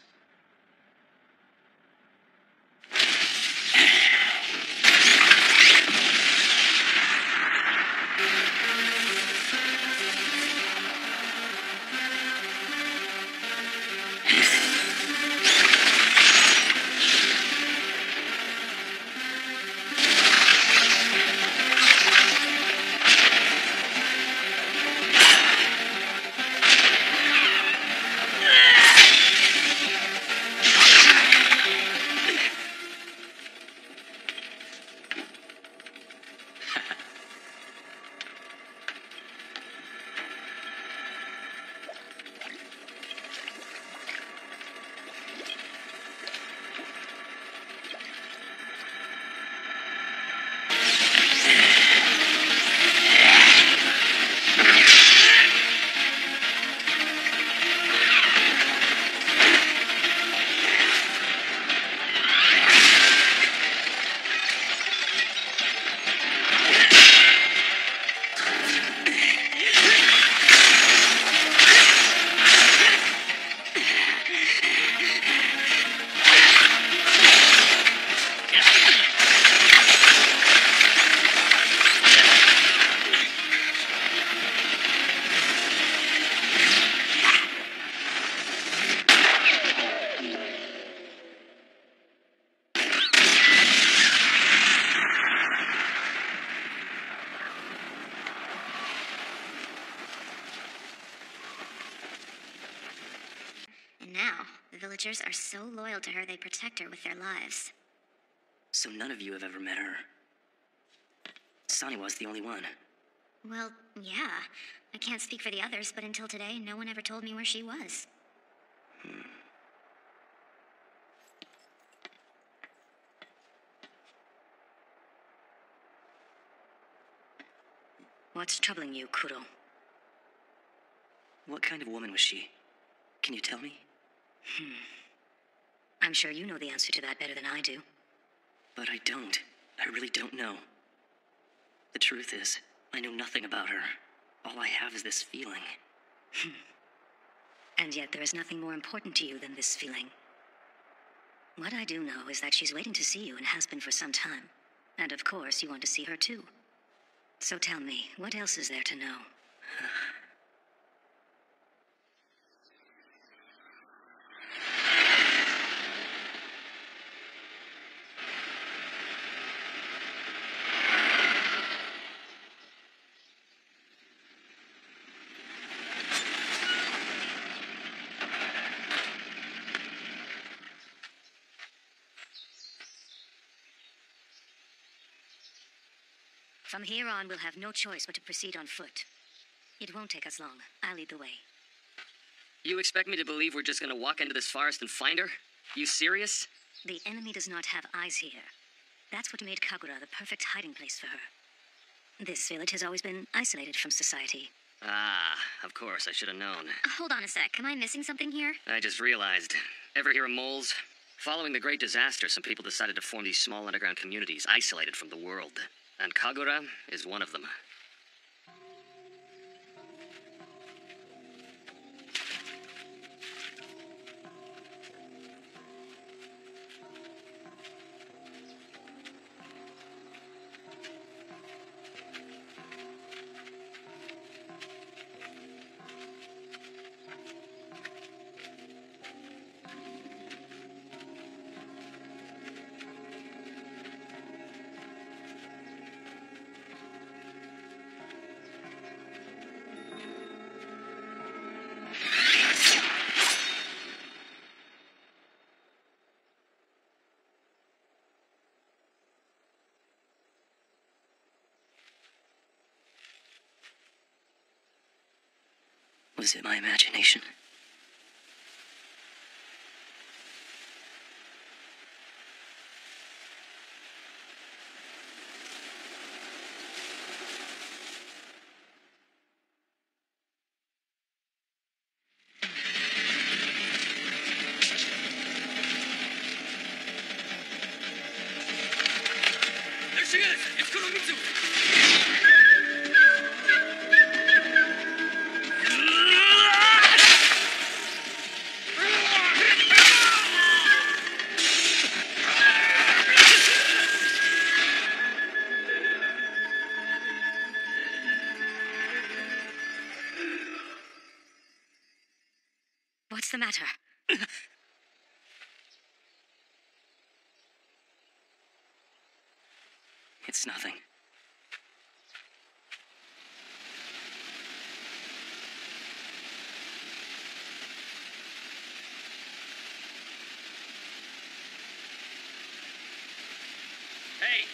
And now, the villagers are so loyal to her they protect her with their lives. So none of you have ever met her. Saniwa's the only one. Well, yeah. I can't speak for the others, but until today, no one ever told me where she was. What's troubling you, Kuro? What kind of woman was she? Can you tell me? I'm sure you know the answer to that better than I do. But I don't. I really don't know. The truth is, I know nothing about her. All I have is this feeling. And yet there is nothing more important to you than this feeling. What I do know is that she's waiting to see you and has been for some time. And of course, you want to see her too. So tell me, what else is there to know? From here on, we'll have no choice but to proceed on foot. It won't take us long. I'll lead the way. You expect me to believe we're just gonna walk into this forest and find her? You serious? The enemy does not have eyes here. That's what made Kagura the perfect hiding place for her. This village has always been isolated from society. Ah, of course, I should have known. Hold on a sec. Am I missing something here? I just realized. Ever hear of moles? Following the Great Disaster, some people decided to form these small underground communities, isolated from the world. And Kagura is one of them. Was it my imagination? There she is! It's Kuromitsu! What's the matter? It's nothing. Hey!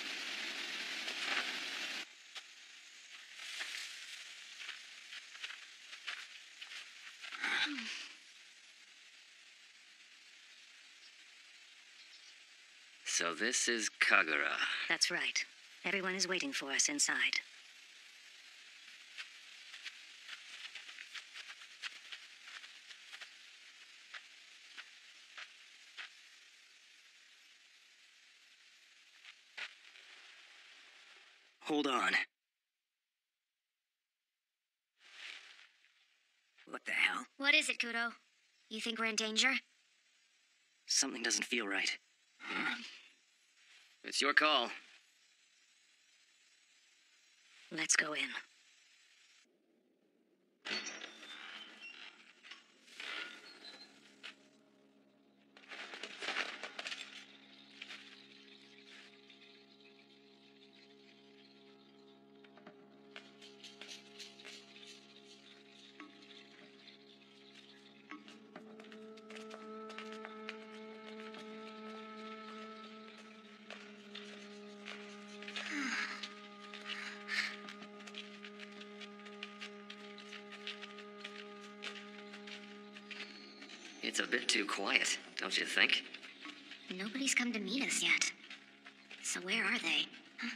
So this is Kagura. That's right. Everyone is waiting for us inside. Hold on. What the hell? What is it, Kuro? You think we're in danger? Something doesn't feel right. It's your call. Let's go in. It's a bit too quiet, don't you think? Nobody's come to meet us yet. So where are they? Huh?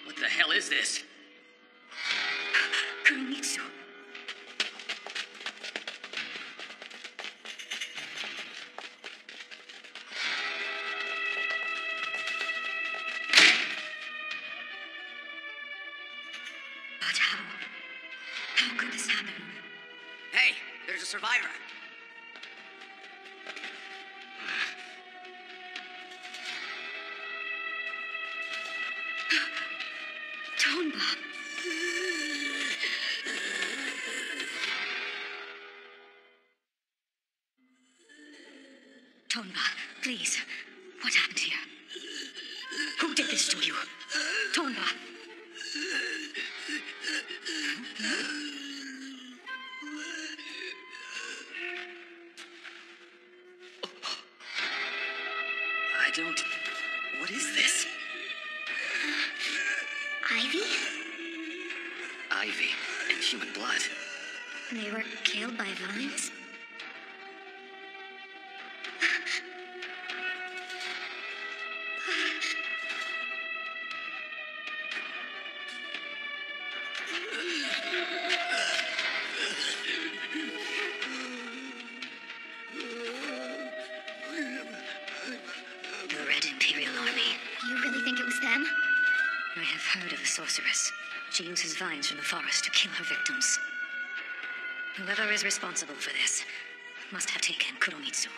What the hell is this? Kuromitsu. But how? How could this happen? Hey, there's a survivor. Tonba! Tonba, please. What happened here? Who did this to you? Tonba! I don't... What is this? Ivy? Ivy and human blood. They were killed by vines? The Red Imperial Army. You really think it was them? I have heard of a sorceress. She uses vines from the forest to kill her victims. Whoever is responsible for this must have taken Kuromitsu.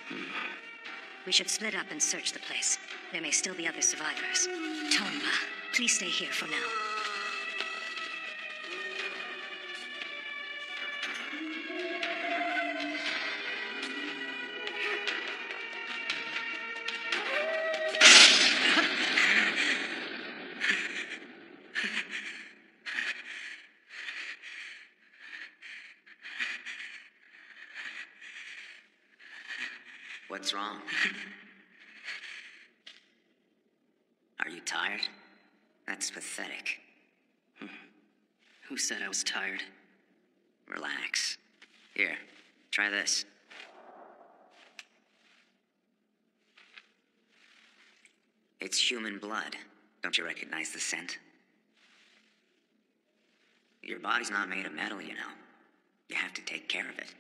We should split up and search the place. There may still be other survivors. Tonba, please stay here for now. What's wrong? Are you tired? That's pathetic. Who said I was tired? Relax. Here, try this. It's human blood. Don't you recognize the scent? Your body's not made of metal, you know. You have to take care of it.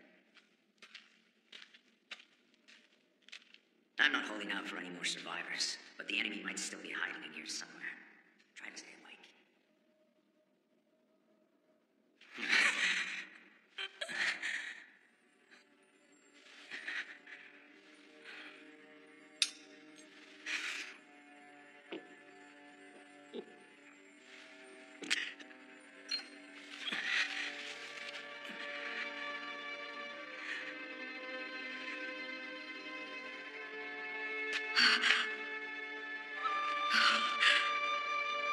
I'm not holding out for any more survivors, but the enemy might still be hiding in here somewhere. Try to stay awake.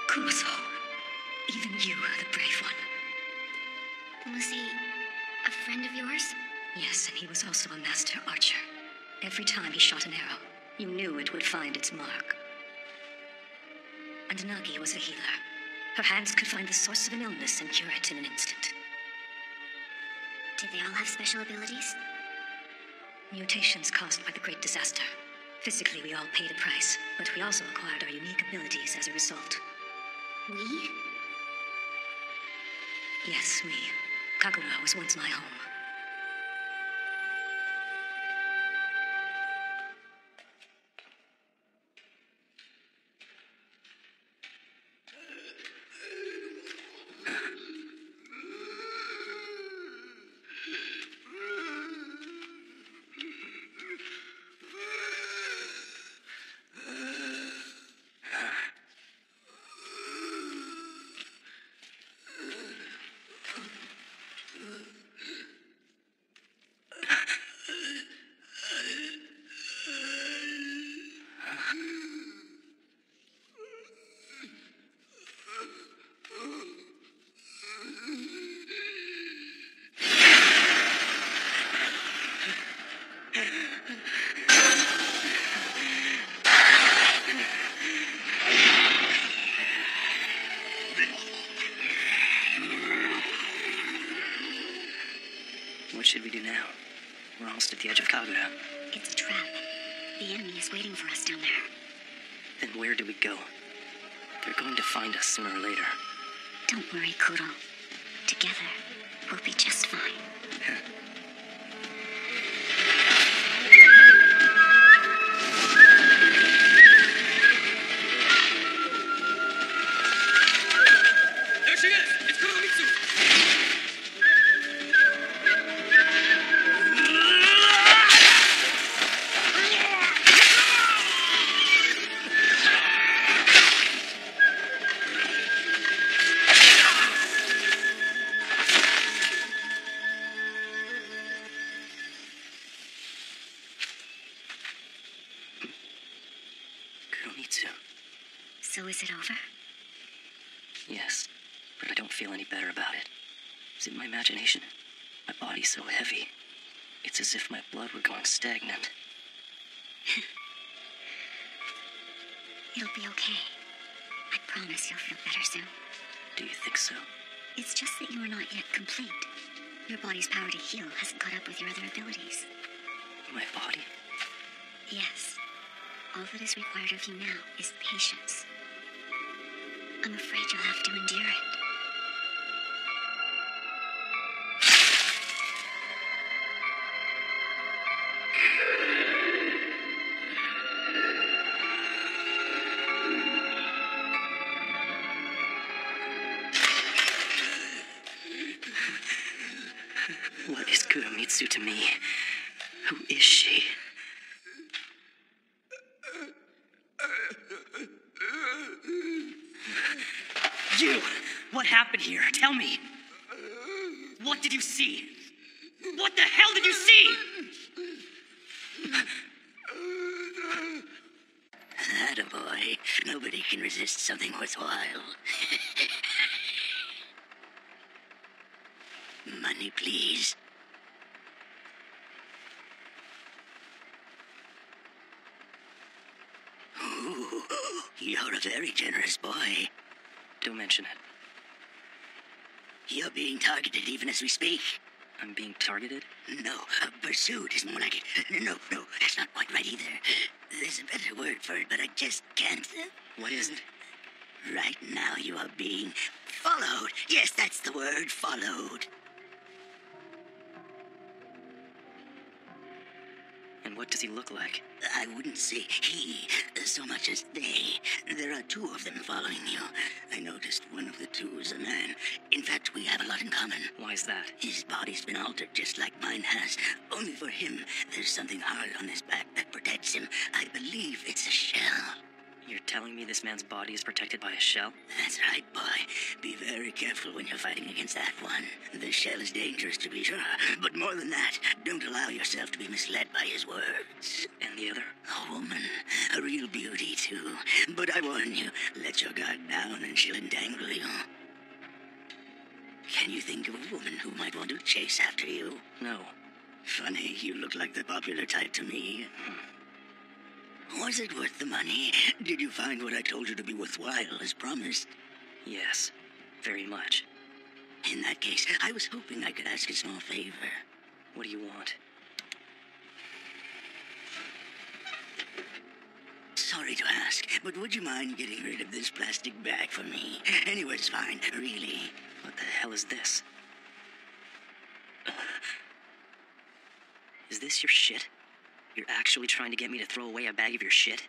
Kumaso, even you are the brave one. Was he a friend of yours? Yes, and he was also a master archer. Every time he shot an arrow, you knew it would find its mark. And Nagi was a healer. Her hands could find the source of an illness and cure it in an instant. Did they all have special abilities? Mutations caused by the Great Disaster. Physically, we all paid a price, but we also acquired our unique abilities as a result. We? Yes, we. Kagura was once my home. should we do now? We're almost at the edge of Kagura. It's a trap. The enemy is waiting for us down there. Then where do we go? They're going to find us sooner or later. Don't worry, Kuro. Together, we'll be just fine. There she is! It's Kuromitsu! Kuromitsu. So is it over? Yes, but I don't feel any better about it. Is it my imagination? My body's so heavy. It's as if my blood were going stagnant. It'll be okay. I promise you'll feel better soon. Do you think so? It's just that you are not yet complete. Your body's power to heal hasn't caught up with your other abilities. My body? Yes. All that is required of you now is patience. I'm afraid you'll have to endure it. What is Kuromitsu to me? Who is she? You! What happened here? Tell me! What did you see? What the hell did you see? Attaboy. Nobody can resist something worthwhile. Money, please. Ooh, you're a very generous boy. Don't mention it. You're being targeted even as we speak. I'm being targeted? No, pursued is more like it. No, that's not quite right either. There's a better word for it, but I just can't. What is it? Right now you are being followed. Yes, that's the word, followed. And what does he look like? I wouldn't say he so much as they. There are two of them following you. I noticed one of the two is a man. In fact, we have a lot in common. Why is that? His body's been altered just like mine has. Only for him, there's something hard on his back that protects him. I believe it's a shell. You're telling me this man's body is protected by a shell? That's right, boy. Be very careful when you're fighting against that one. The shell is dangerous, to be sure. But more than that, don't allow yourself to be misled by his words. And the other? A woman. A real beauty, too. But I warn you, let your guard down and she'll entangle you. Can you think of a woman who might want to chase after you? No. Funny, you look like the popular type to me. Was it worth the money? Did you find what I told you to be worthwhile as promised? Yes, very much. In that case, I was hoping I could ask a small favor. What do you want? Sorry to ask, but would you mind getting rid of this plastic bag for me? Anywhere's fine, really. What the hell is this? Is this your shit? You're actually trying to get me to throw away a bag of your shit?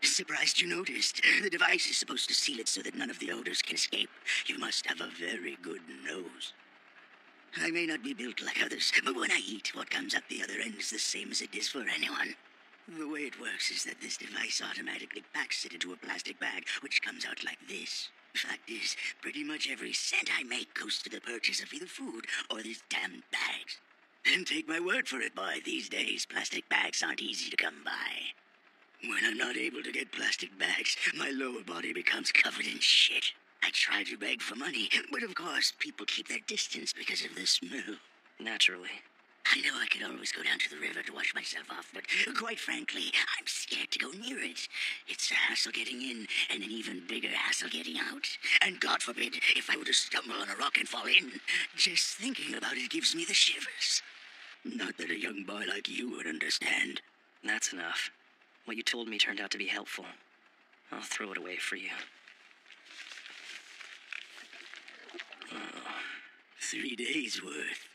Surprised you noticed. The device is supposed to seal it so that none of the odors can escape. You must have a very good nose. I may not be built like others, but when I eat, what comes out the other end is the same as it is for anyone. The way it works is that this device automatically packs it into a plastic bag, which comes out like this. Fact is, pretty much every cent I make goes to the purchase of either food or these damn bags. And take my word for it, boy, these days plastic bags aren't easy to come by. When I'm not able to get plastic bags, my lower body becomes covered in shit. I try to beg for money, but of course people keep their distance because of the smell. Naturally. I know I could always go down to the river to wash myself off, but quite frankly, I'm scared to go near it. It's a hassle getting in, and an even bigger hassle getting out. And God forbid, if I were to stumble on a rock and fall in, just thinking about it gives me the shivers. Not that a young boy like you would understand. That's enough. What you told me turned out to be helpful. I'll throw it away for you. 3 days worth.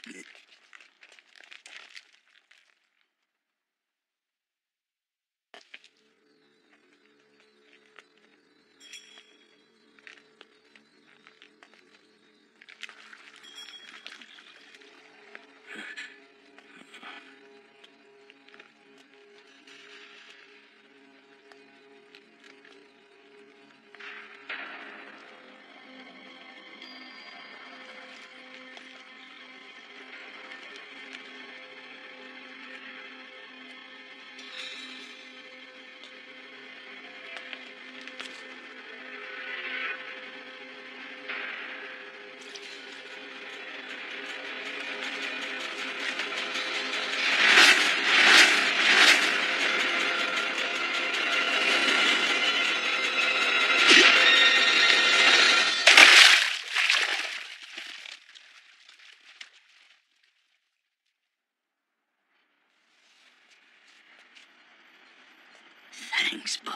Thanks, boy.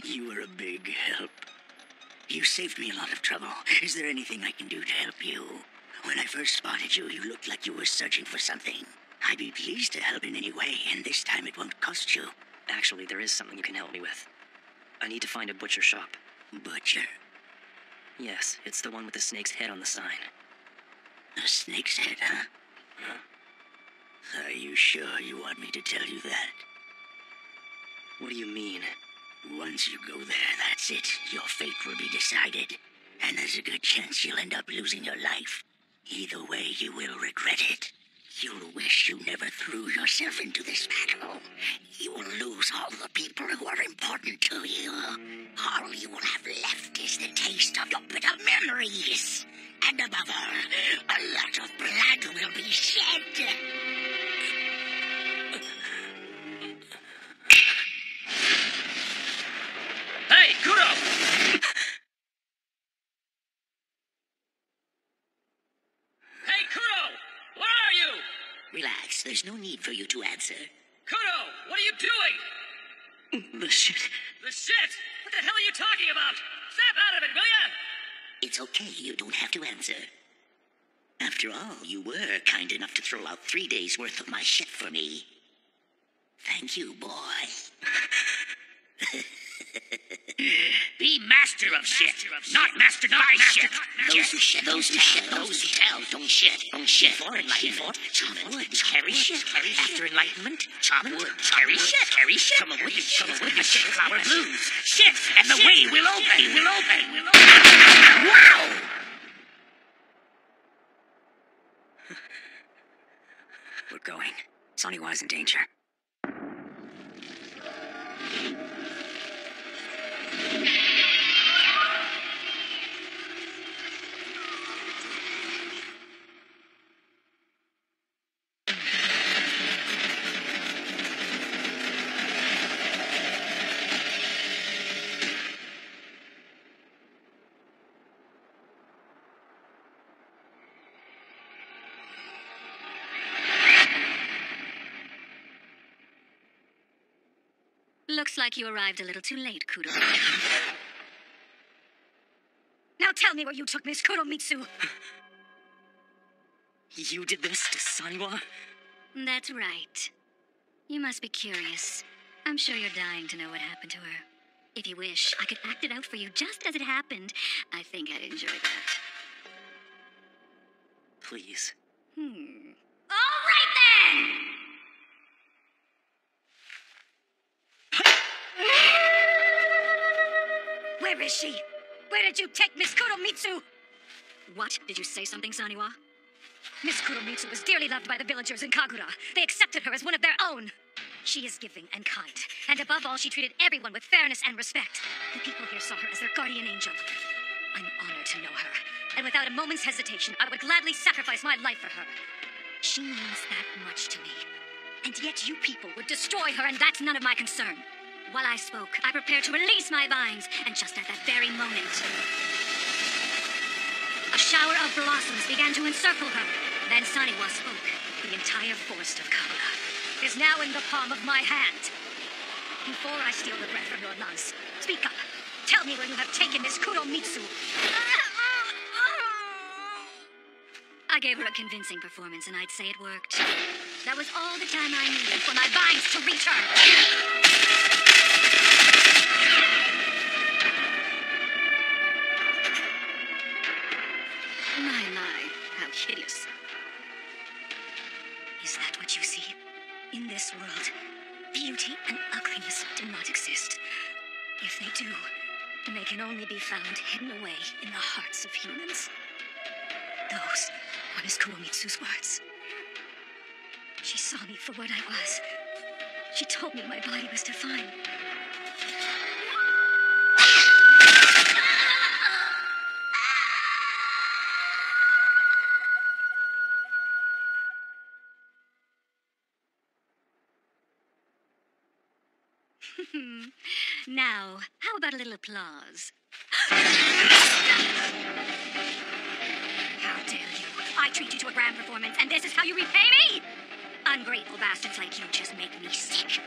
You were a big help. You saved me a lot of trouble. Is there anything I can do to help you? When I first spotted you, you looked like you were searching for something. I'd be pleased to help in any way, and this time it won't cost you. Actually, there is something you can help me with. I need to find a butcher shop. Butcher? Yes, it's the one with the snake's head on the sign. A snake's head, huh? Are you sure you want me to tell you that? What do you mean? Once you go there, that's it. Your fate will be decided. And there's a good chance you'll end up losing your life. Either way, you will regret it. You'll wish you never threw yourself into this battle. You will lose all the people who are important to you. All you will have left is the taste of your bitter memories. And above all, a lot of blood will be shed. Hey, Kuro! Hey, Kuro! Where are you? Relax, there's no need for you to answer. Kuro, what are you doing? The shit. The shit? What the hell are you talking about? Snap out of it, will ya? It's okay, you don't have to answer. After all, you were kind enough to throw out 3 days' worth of my shit for me. Thank you, boy. Be master of shit, not mastered by shit. Those who tell, don't shit. Before enlightenment, chop wood, carry shit. After enlightenment, chop wood, carry shit. Come away, shit, flower blues. Shit, and the way will open. Wow! We're going. Saniwa's in danger. Looks like you arrived a little too late, Kuro. Now tell me where you took Miss Kuromitsu. You did this to Saniwa? That's right. You must be curious. I'm sure you're dying to know what happened to her. If you wish, I could act it out for you just as it happened. I think I'd enjoy that. Please. All right then! Where is she? Where did you take Miss Kuromitsu? What? Did you say something, Saniwa? Miss Kuromitsu was dearly loved by the villagers in Kagura. They accepted her as one of their own. She is giving and kind, and above all, she treated everyone with fairness and respect. The people here saw her as their guardian angel. I'm honored to know her, and without a moment's hesitation, I would gladly sacrifice my life for her. She means that much to me. And yet you people would destroy her, and that's none of my concern. While I spoke, I prepared to release my vines, and just at that very moment, a shower of blossoms began to encircle her. Then Saniwa spoke. The entire forest of Kabula is now in the palm of my hand. Before I steal the breath from your lungs, speak up. Tell me where you have taken this Kuromitsu. I gave her a convincing performance, and I'd say it worked. That was all the time I needed for my vines to reach her. My, how hideous. Is that what you see? In this world, beauty and ugliness do not exist. If they do, then they can only be found hidden away in the hearts of humans. Those are Miss Kuromitsu's words. She saw me for what I was. She told me my body was divine. Now, how about a little applause? How dare you! I treat you to a grand performance, and this is how you repay me? Ungrateful bastards like you just make me sick.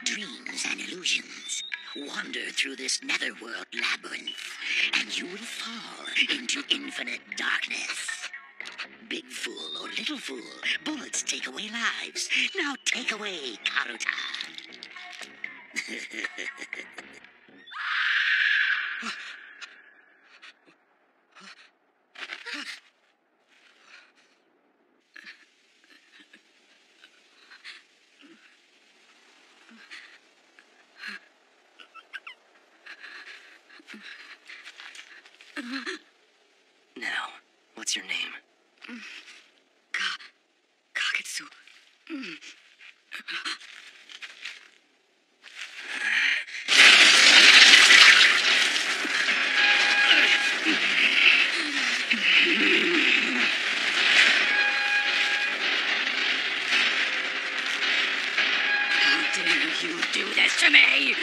Dreams and illusions wander through this netherworld labyrinth, and you will fall into infinite darkness. Big fool or little fool, bullets take away lives. Now take away Karuta. Now, what's your name? Kagetsu. How dare you do this to me?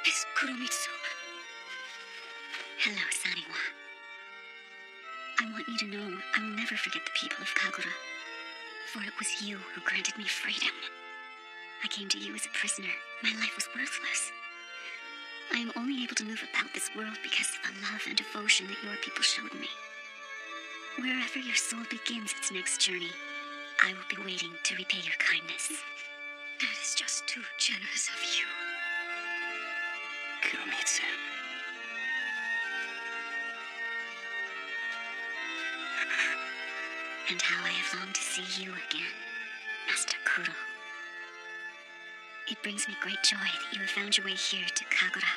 Miss Kuromitsu. Hello, Saniwa. I want you to know I will never forget the people of Kagura, for it was you who granted me freedom. I came to you as a prisoner. My life was worthless. I am only able to move about this world because of the love and devotion that your people showed me. Wherever your soul begins its next journey, I will be waiting to repay your kindness. That is just too generous of you. Kuromitsu. And how I have longed to see you again, Master Kuro. It brings me great joy that you have found your way here to Kagura.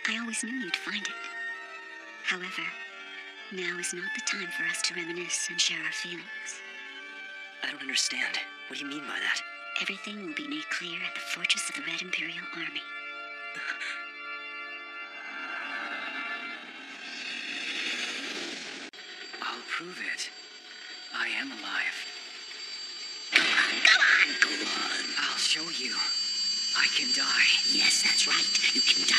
I always knew you'd find it. However, now is not the time for us to reminisce and share our feelings. I don't understand. What do you mean by that? Everything will be made clear at the fortress of the Red Imperial Army. I'll prove it. I am alive. Go on. I'll show you. I can die. Yes, that's right. You can die.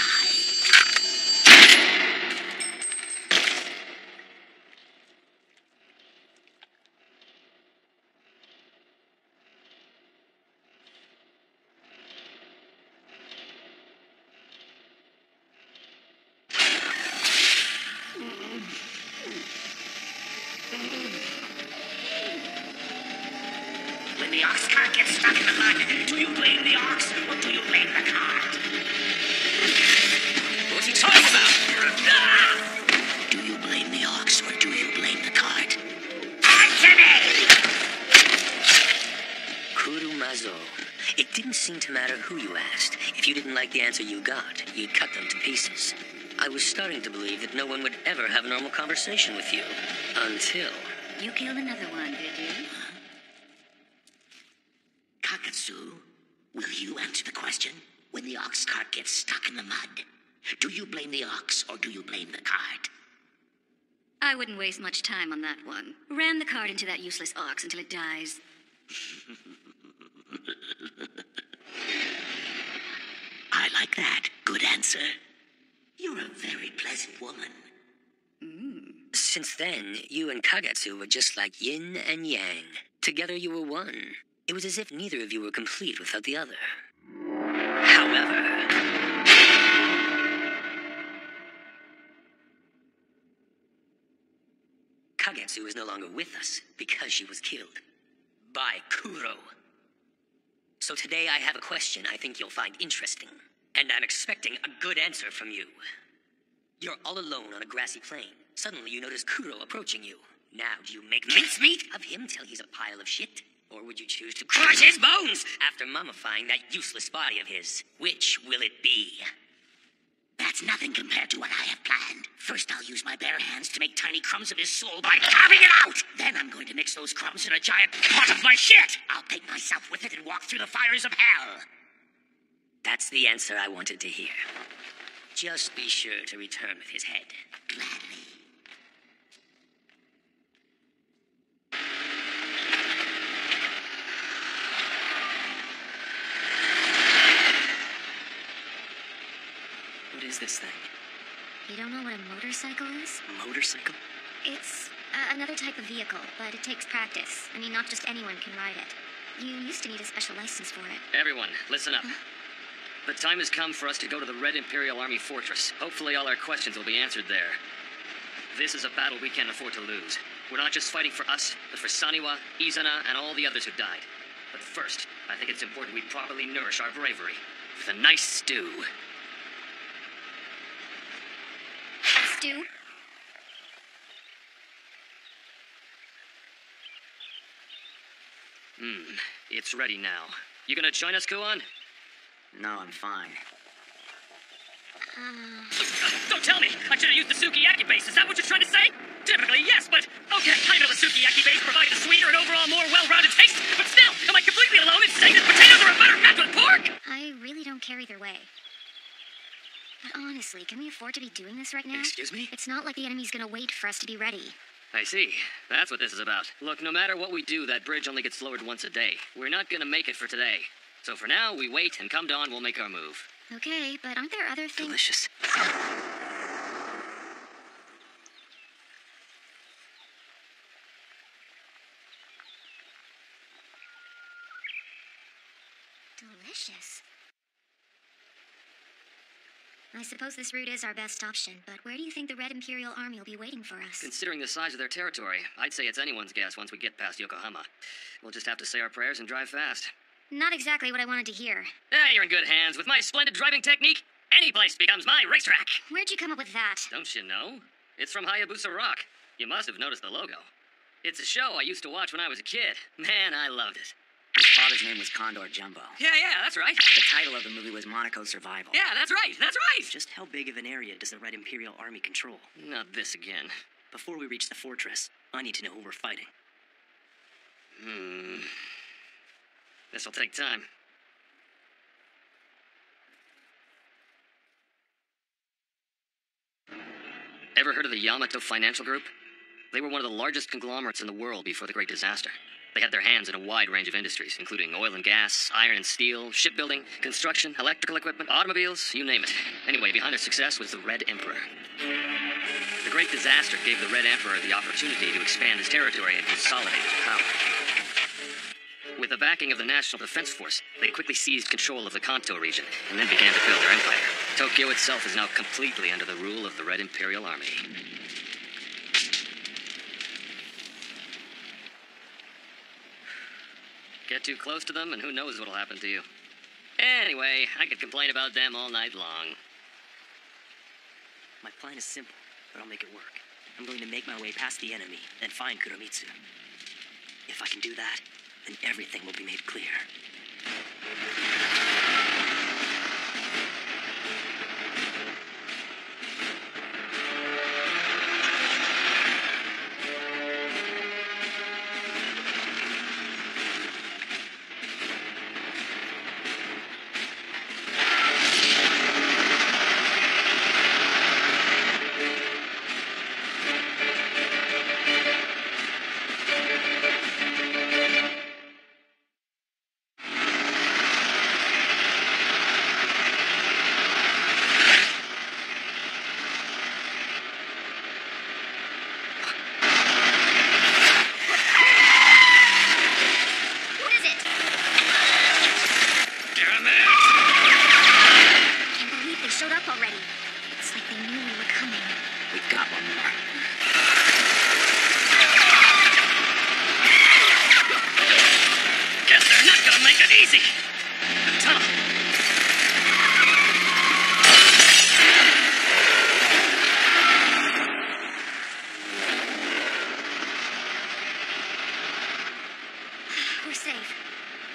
the ox cart gets stuck in the mud, do you blame the ox or do you blame the cart? What's he talking about? Do you blame the ox or do you blame the cart? Answer me! Kurumazo. It didn't seem to matter who you asked. If you didn't like the answer you got, you'd cut them to pieces. I was starting to believe that no one would ever have a normal conversation with you. Until... You killed another one, did you? Kakatsu, will you answer the question? When the ox cart gets stuck in the mud, do you blame the ox or do you blame the cart? I wouldn't waste much time on that one. Ram the cart into that useless ox until it dies. I like that. Good answer. You're a very pleasant woman. Since then, you and Kagetsu were just like yin and yang. Together you were one. It was as if neither of you were complete without the other. However... Kagetsu is no longer with us because she was killed. By Kuro. So today I have a question I think you'll find interesting. And I'm expecting a good answer from you. You're all alone on a grassy plain. Suddenly you notice Kuro approaching you. Now, do you make mincemeat of him till he's a pile of shit? Or would you choose to crush his bones after mummifying that useless body of his? Which will it be? That's nothing compared to what I have planned. First, I'll use my bare hands to make tiny crumbs of his soul by carving it out. Then I'm going to mix those crumbs in a giant pot of my shit. I'll paint myself with it and walk through the fires of hell. That's the answer I wanted to hear. Just be sure to return with his head. Gladly. What is this thing? You don't know what a motorcycle is? A motorcycle? It's another type of vehicle, but it takes practice. I mean, not just anyone can ride it. You used to need a special license for it. Everyone, listen up. The time has come for us to go to the Red Imperial Army Fortress. Hopefully all our questions will be answered there. This is a battle we can't afford to lose. We're not just fighting for us, but for Saniwa, Izana, and all the others who died. But first, I think it's important we properly nourish our bravery with a nice stew. Stew? It's ready now. You gonna join us, Kuon? No, I'm fine. Don't tell me! I should have used the sukiyaki base, is that what you're trying to say? Typically, yes, but... Okay, I know the sukiyaki base provides a sweeter and overall more well-rounded taste, but still, am I completely alone in saying that potatoes are a better match with pork? I really don't care either way. But honestly, can we afford to be doing this right now? Excuse me? It's not like the enemy's gonna wait for us to be ready. I see. That's what this is about. Look, no matter what we do, that bridge only gets lowered once a day. We're not gonna make it for today. So for now, we wait, and come dawn, we'll make our move. Okay, but aren't there other things? Delicious. Delicious. I suppose this route is our best option, but where do you think the Red Imperial Army will be waiting for us? Considering the size of their territory, I'd say it's anyone's guess once we get past Yokohama. We'll just have to say our prayers and drive fast. Not exactly what I wanted to hear. You're in good hands. With my splendid driving technique, any place becomes my racetrack. Where'd you come up with that? Don't you know? It's from Hayabusa Rock. You must have noticed the logo. It's a show I used to watch when I was a kid. Man, I loved it. His father's name was Condor Jumbo. Yeah, that's right. The title of the movie was Monaco Survival. Yeah, that's right. Just how big of an area does the Red Imperial Army control? Not this again. Before we reach the fortress, I need to know who we're fighting. This'll take time. Ever heard of the Yamato Financial Group? They were one of the largest conglomerates in the world before the Great Disaster. They had their hands in a wide range of industries, including oil and gas, iron and steel, shipbuilding, construction, electrical equipment, automobiles, you name it. Anyway, behind their success was the Red Emperor. The Great Disaster gave the Red Emperor the opportunity to expand his territory and consolidate his power. With the backing of the National Defense Force, they quickly seized control of the Kanto region and then began to build their empire. Tokyo itself is now completely under the rule of the Red Imperial Army. Get too close to them, and who knows what'll happen to you. Anyway, I could complain about them all night long. My plan is simple, but I'll make it work. I'm going to make my way past the enemy, then find Kuromitsu. If I can do that, then everything will be made clear.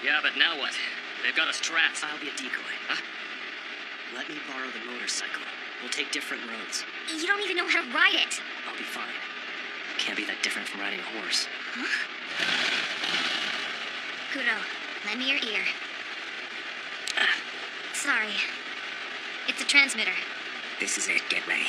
Yeah, but now what? They've got us trapped. I'll be a decoy. Huh? Let me borrow the motorcycle. We'll take different roads. You don't even know how to ride it. I'll be fine. Can't be that different from riding a horse. Huh? Kuro, lend me your ear. Sorry. It's a transmitter. This is it. Get ready.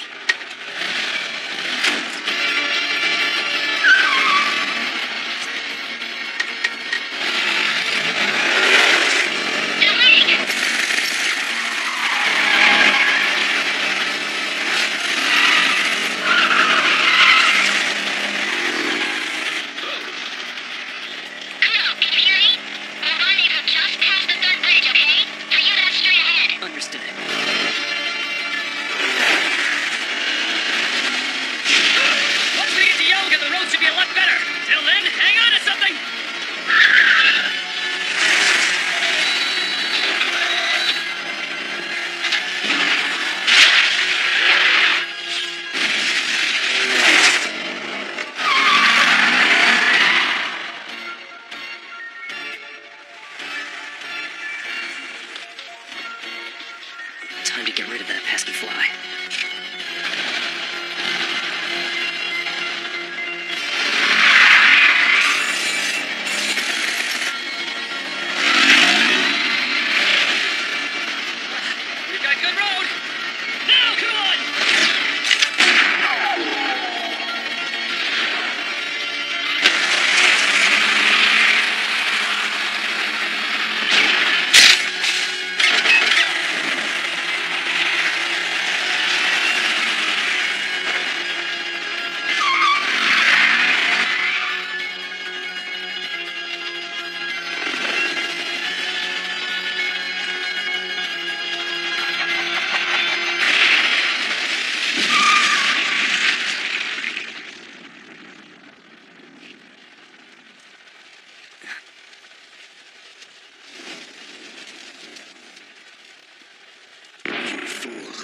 Time to get rid of that pesky fly. We've got good road! Now, come on!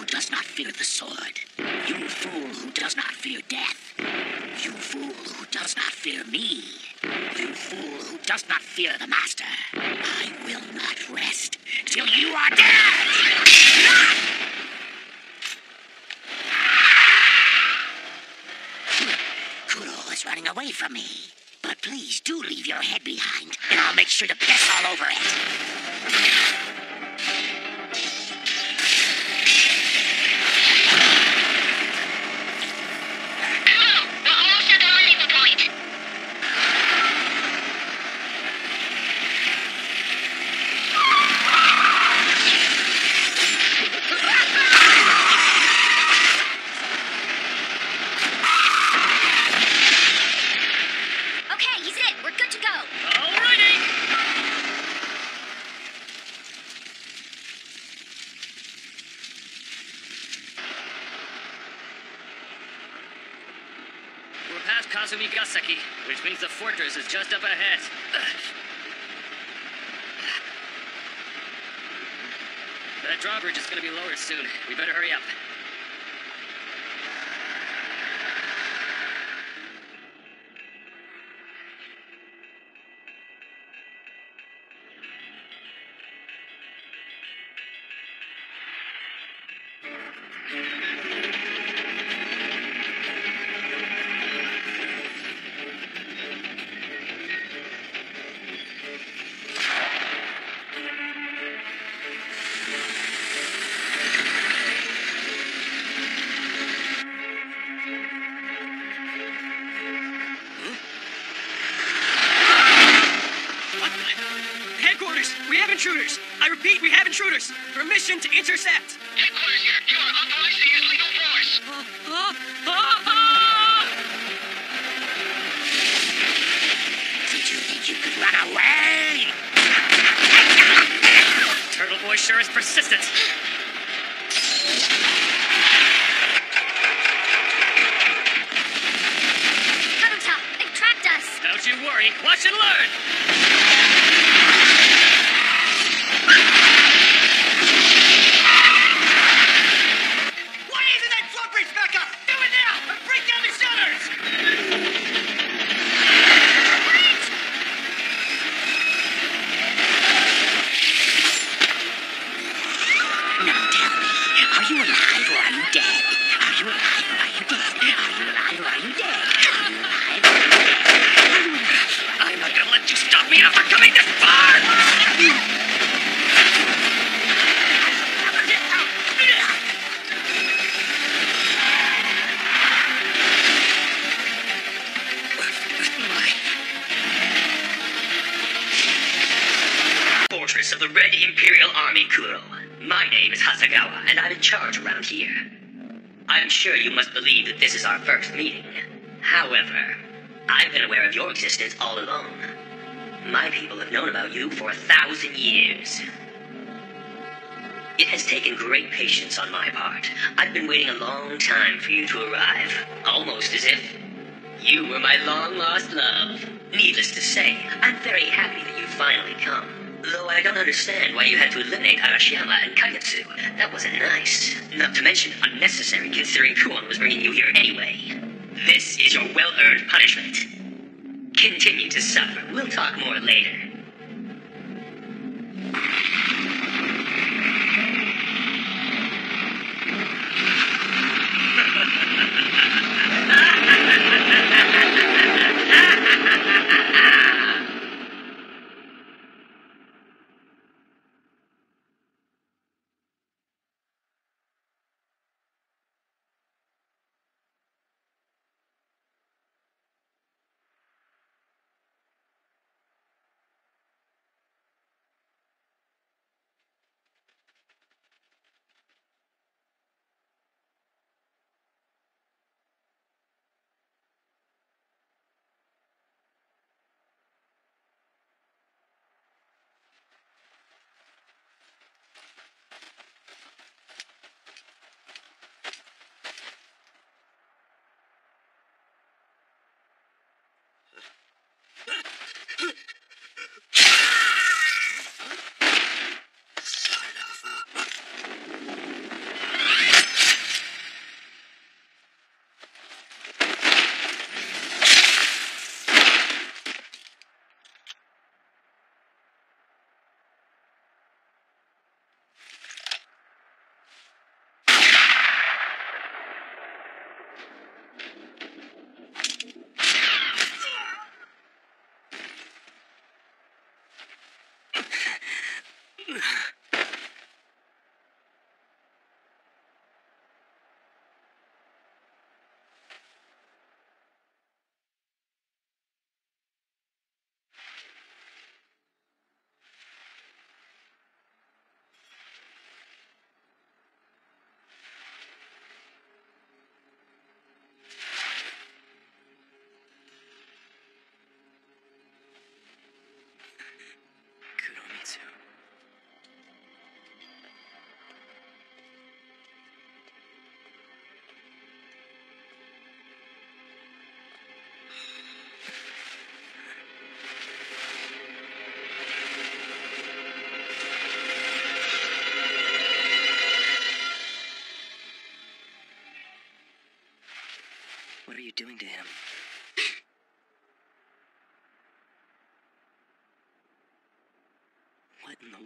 Does not fear the sword. You fool who does not fear death. You fool who does not fear me. You fool who does not fear the master. I will not rest till you are dead! Kuro is running away from me. But please do leave your head behind, and I'll make sure to piss all over it. We're past Kasumigaseki, which means the fortress is just up ahead. That drawbridge is gonna be lowered soon. We better hurry up. Intruders! I repeat, we have intruders! Permission to intercept! Headquarters here. You are authorized to use lethal force. Did you think you could run away? Turtle Boy sure is persistent. Kurozuka, they've trapped us! Don't you worry. Watch and learn! Of the Red Imperial Army, Kuro. My name is Hasagawa, and I'm in charge around here. I'm sure you must believe that this is our first meeting. However, I've been aware of your existence all along. My people have known about you for 1,000 years. It has taken great patience on my part. I've been waiting a long time for you to arrive, almost as if you were my long-lost love. Needless to say, I'm very happy that you've finally come. Though I don't understand why you had to eliminate Arashiyama and Kaigatsu. That wasn't nice. Not to mention unnecessary, considering Kuon was bringing you here anyway. This is your well-earned punishment. Continue to suffer. We'll talk more later.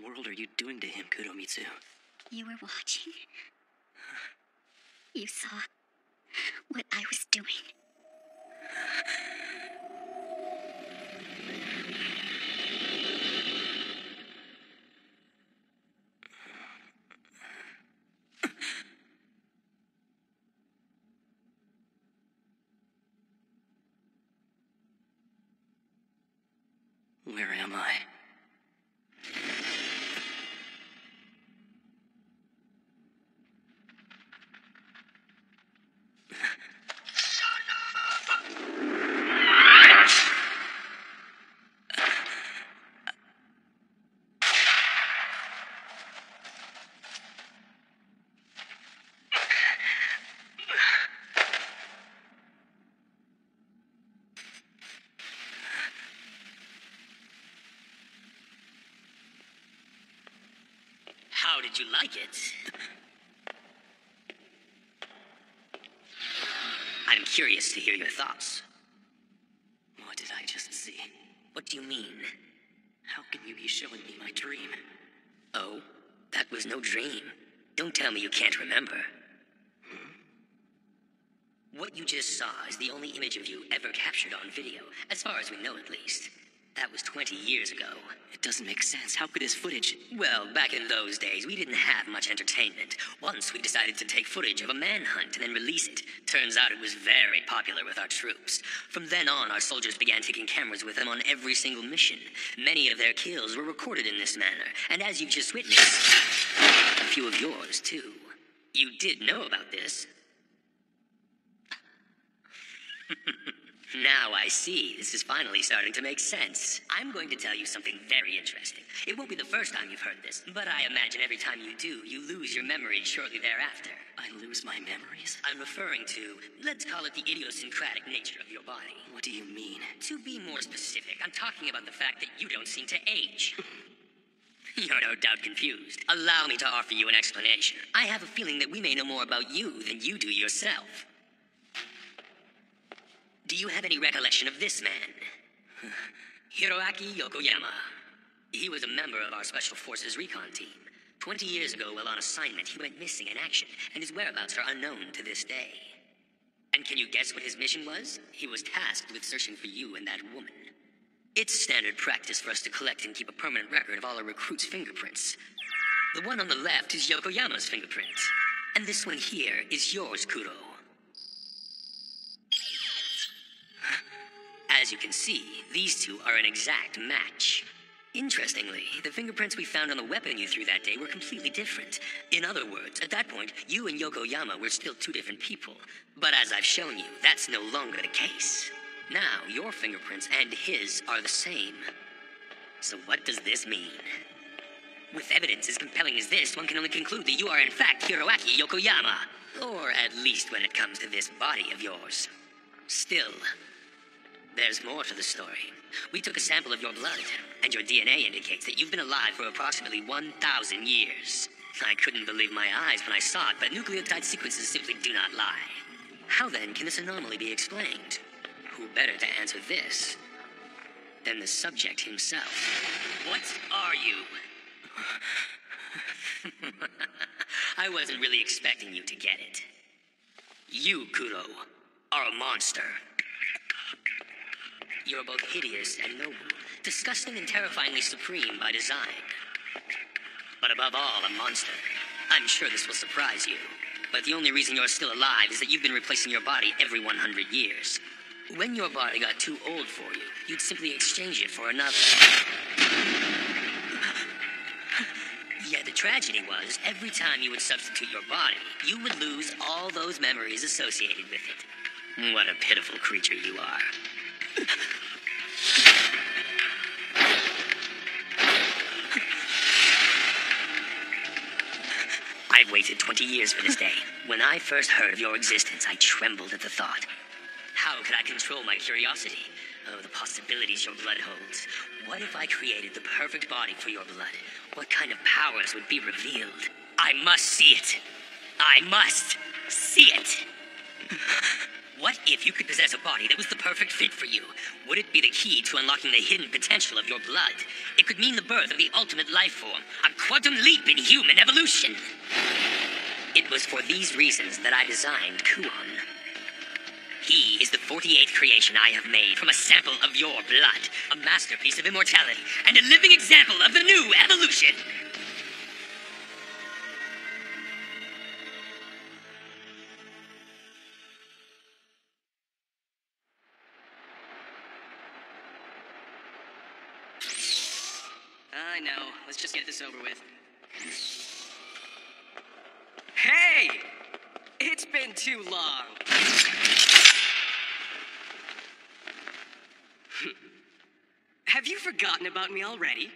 the world are you doing to him, Kuromitsu? You were watching. You saw what I was doing. Where am I? How did you like it? I'm curious to hear your thoughts. What did I just see? What do you mean? How can you be showing me my dream? Oh, that was no dream. Don't tell me you can't remember. What you just saw is the only image of you ever captured on video, as far as we know at least. That was 20 years ago. It doesn't make sense. How could this footage... Well, back in those days, we didn't have much entertainment. Once we decided to take footage of a manhunt and then release it. Turns out it was very popular with our troops. From then on, our soldiers began taking cameras with them on every single mission. Many of their kills were recorded in this manner, and as you've just witnessed, a few of yours, too. You did know about this. Now I see. This is finally starting to make sense. I'm going to tell you something very interesting. It won't be the first time you've heard this, but I imagine every time you do, you lose your memories shortly thereafter. I lose my memories? I'm referring to, let's call it the idiosyncratic nature of your body. What do you mean? To be more specific, I'm talking about the fact that you don't seem to age. You're no doubt confused. Allow me to offer you an explanation. I have a feeling that we may know more about you than you do yourself. Do you have any recollection of this man? Hiroaki Yokoyama. He was a member of our Special Forces recon team. 20 years ago, while on assignment, he went missing in action, and his whereabouts are unknown to this day. And can you guess what his mission was? He was tasked with searching for you and that woman. It's standard practice for us to collect and keep a permanent record of all our recruits' fingerprints. The one on the left is Yokoyama's fingerprint, and this one here is yours, Kuro. As you can see, these two are an exact match. Interestingly, the fingerprints we found on the weapon you threw that day were completely different. In other words, at that point, you and Yokoyama were still two different people. But as I've shown you, that's no longer the case. Now, your fingerprints and his are the same. So what does this mean? With evidence as compelling as this, one can only conclude that you are in fact Hiroaki Yokoyama. Or at least when it comes to this body of yours. Still, there's more to the story. We took a sample of your blood, and your DNA indicates that you've been alive for approximately 1,000 years. I couldn't believe my eyes when I saw it, but nucleotide sequences simply do not lie. How then can this anomaly be explained? Who better to answer this than the subject himself? What are you? I wasn't really expecting you to get it. You, Kuro, are a monster. You're both hideous and noble, disgusting and terrifyingly supreme by design. But above all, a monster. I'm sure this will surprise you, but the only reason you're still alive is that you've been replacing your body every 100 years. When your body got too old for you, you'd simply exchange it for another. Yet the tragedy was, every time you would substitute your body, you would lose all those memories associated with it. What a pitiful creature you are. I've waited 20 years for this day. When I first heard of your existence, I trembled at the thought. How could I control my curiosity? Oh, the possibilities your blood holds. What if I created the perfect body for your blood? What kind of powers would be revealed? I must see it. I must see it. What if you could possess a body that was the perfect fit for you? Would it be the key to unlocking the hidden potential of your blood? It could mean the birth of the ultimate life form, a quantum leap in human evolution. It was for these reasons that I designed Kuon. He is the 48th creation I have made from a sample of your blood, a masterpiece of immortality, and a living example of the new evolution. I know. Let's just get this over with. Hey! It's been too long. Have you forgotten about me already?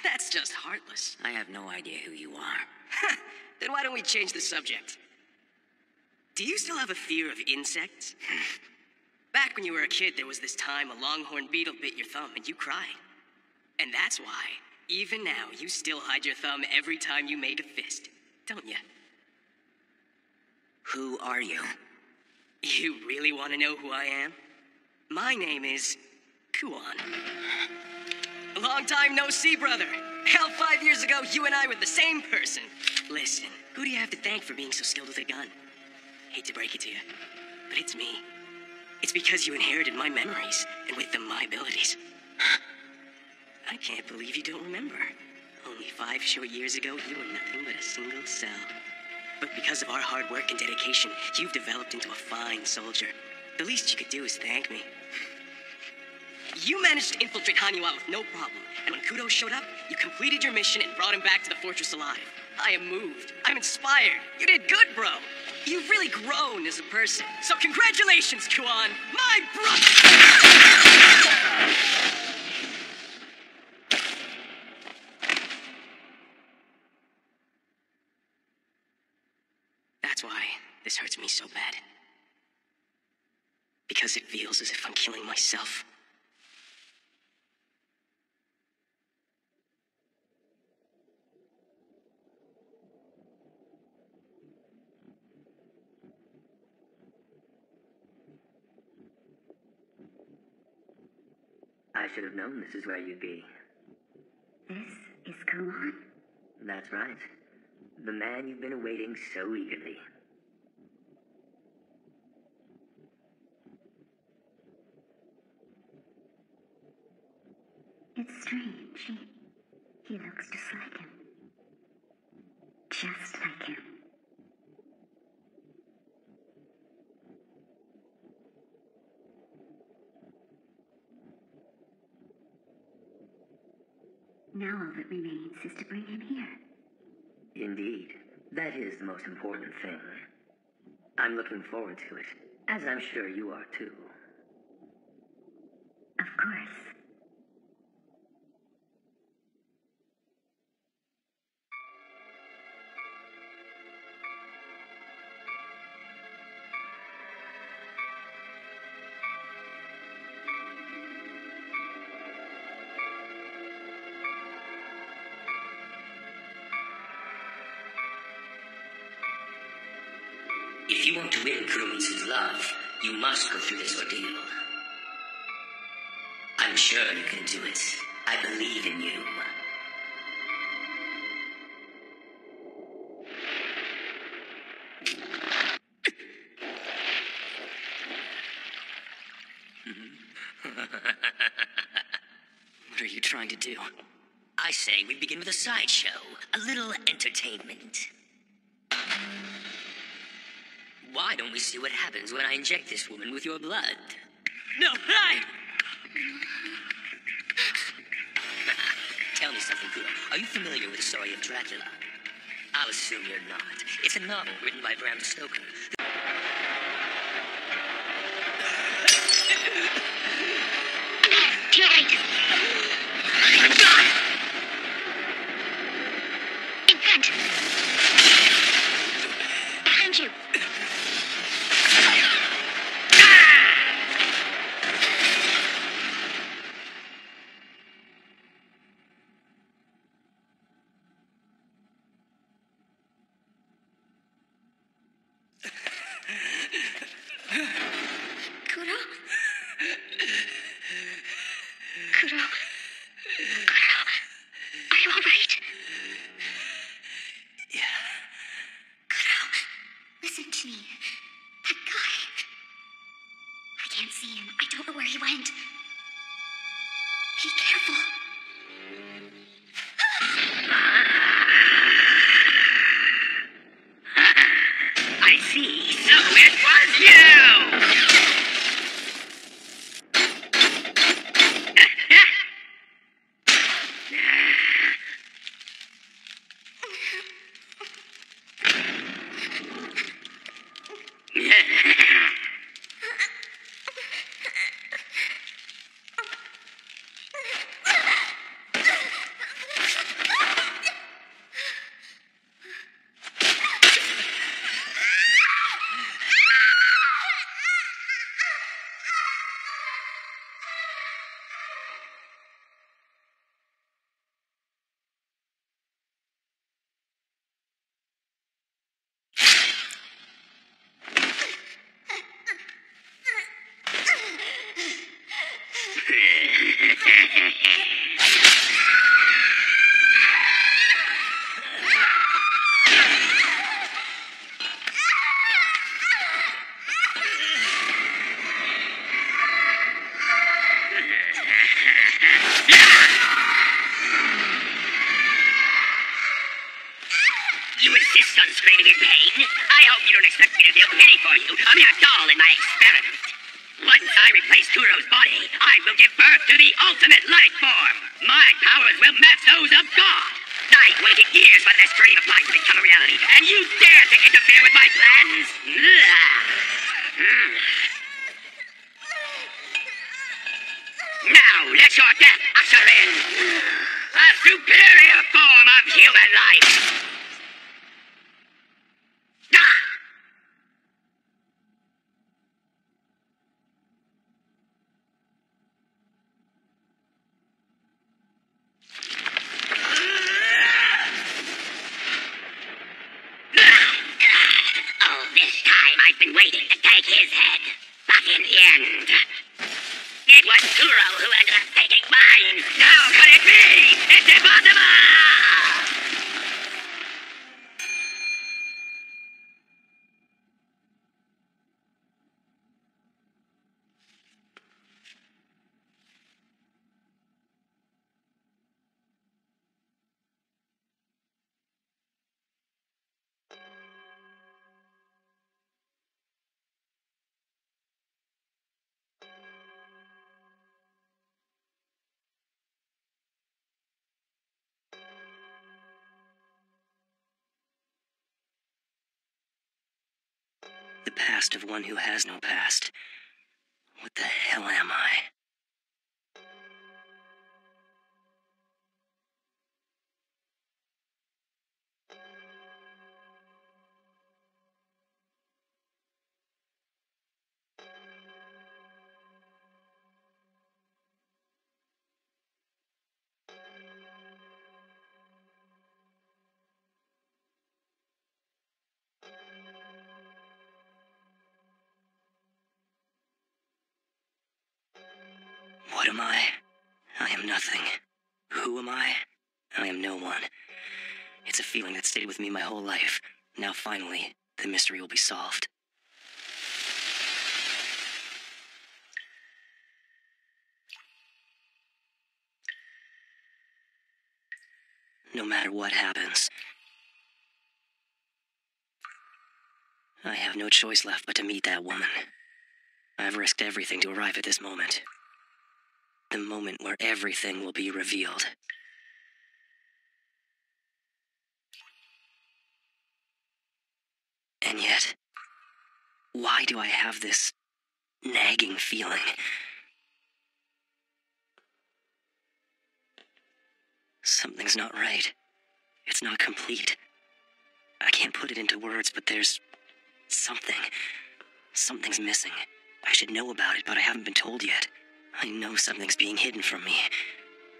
That's just heartless. I have no idea who you are. Then why don't we change the subject? Do you still have a fear of insects? Back when you were a kid, there was this time a longhorn beetle bit your thumb and you cried. And that's why, even now, you still hide your thumb every time you make a fist, don't you? Who are you? You really want to know who I am? My name is Kuon. Long time no see, brother. Hell, 5 years ago, you and I were the same person. Listen, who do you have to thank for being so skilled with a gun? Hate to break it to you, but it's me. It's because you inherited my memories, and with them, my abilities. I can't believe you don't remember. Only 5 short years ago, you were nothing but a single cell. But because of our hard work and dedication, you've developed into a fine soldier. The least you could do is thank me. You managed to infiltrate Haniwa with no problem, and when Kudo showed up, you completed your mission and brought him back to the fortress alive. I am moved. I'm inspired. You did good, bro. You've really grown as a person. So congratulations, Kuon, my brother! That's why this hurts me so bad. Because it feels as if I'm killing myself. I should have known this is where you'd be. This is Kuon? That's right. The man you've been awaiting so eagerly. It's strange. He looks just like him. Just like him. Now all that remains is to bring him here. Indeed. That is the most important thing. I'm looking forward to it, as I'm sure you are too. Of course. If you want to win Kuromitsu's love, you must go through this ordeal. I'm sure you can do it. I believe in you. What are you trying to do? I say we begin with a sideshow, a little entertainment. Why don't we see what happens when I inject this woman with your blood? No, I... Tell me something, Kudo. Are you familiar with the story of Dracula? I'll assume you're not. It's a novel written by Bram Stoker. To your right. In front. Behind you. all right? Yeah. Kuro, listen to me. That guy. I can't see him. I don't know where he went. Be careful. I see. So it was you! You insist on screaming in pain? I hope you don't expect me to feel pity for you. I'm your doll in my experiment. Once I replace Kuro's body, I will give birth to the ultimate life form. My powers will match those of God. I've waited years for this dream of mine to become a reality, and you dare to interfere with my plans? Now let your death usher in a superior form of human life. Oh, this time I've been waiting to take his head. But in the end, it was Kuro who ended up taking mine. How could it be? It's impossible! The past of one who has no past. What the hell am I? What am I? I am nothing. Who am I? I am no one. It's a feeling that stayed with me my whole life. Now finally, the mystery will be solved. No matter what happens, I have no choice left but to meet that woman. I've risked everything to arrive at this moment. The moment where everything will be revealed. And yet, why do I have this nagging feeling? Something's not right. It's not complete. I can't put it into words, but there's something. Something's missing. I should know about it, but I haven't been told yet. I know something's being hidden from me.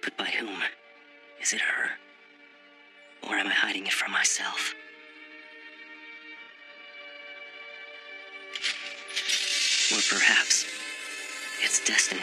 But by whom? Is it her? Or am I hiding it from myself? Or perhaps it's destiny.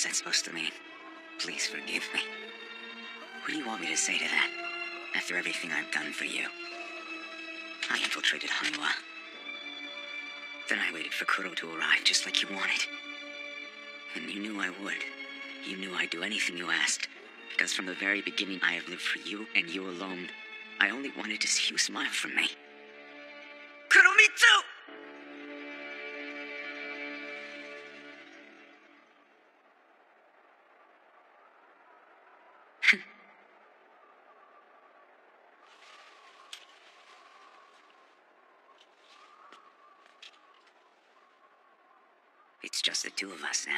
What's that supposed to mean? Please forgive me. What do you want me to say to that? After everything I've done for you. I infiltrated Hanwha. Then I waited for Kuro to arrive just like you wanted. And you knew I would. You knew I'd do anything you asked. Because from the very beginning I have lived for you and you alone. I only wanted to see you smile from me. Kuromitsu! It's just the two of us now.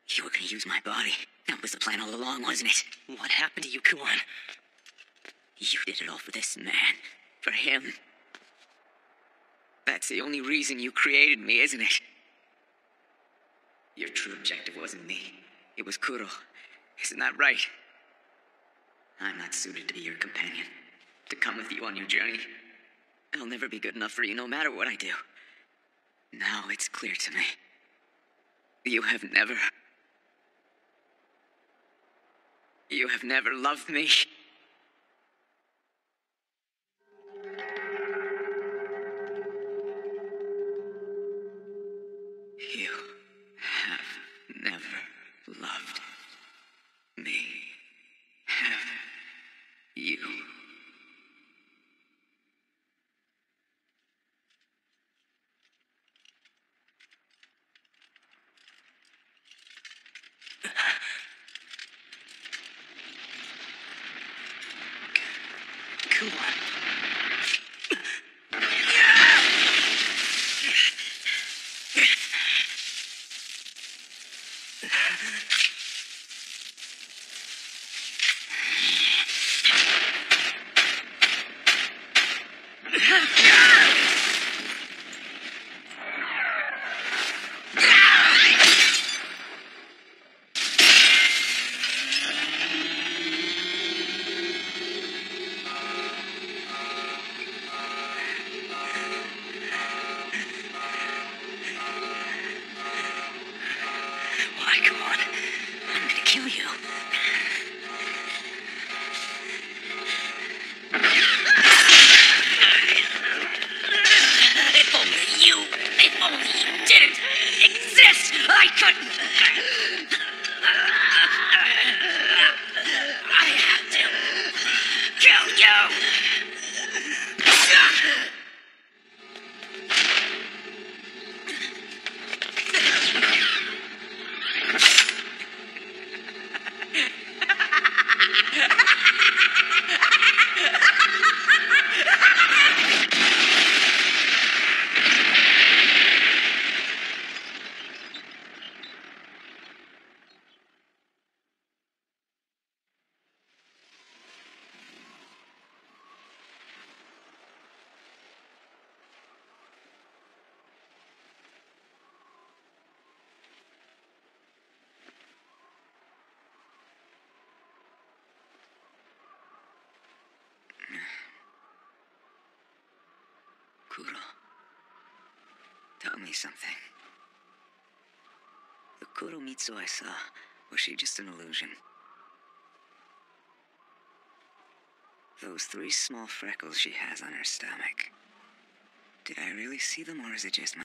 You were gonna use my body. That was the plan all along, wasn't it? What happened to you, Kuon? You did it all for this man. For him. That's the only reason you created me, isn't it? Your true objective wasn't me. It was Kuro. Isn't that right? I'm not suited to be your companion. To come with you on your journey. I'll never be good enough for you, no matter what I do. Now it's clear to me. You have never loved me. You have never loved me. Have you? me something. The Kuromitsu I saw, was she just an illusion? Those 3 small freckles she has on her stomach. Did I really see them, or is it just my...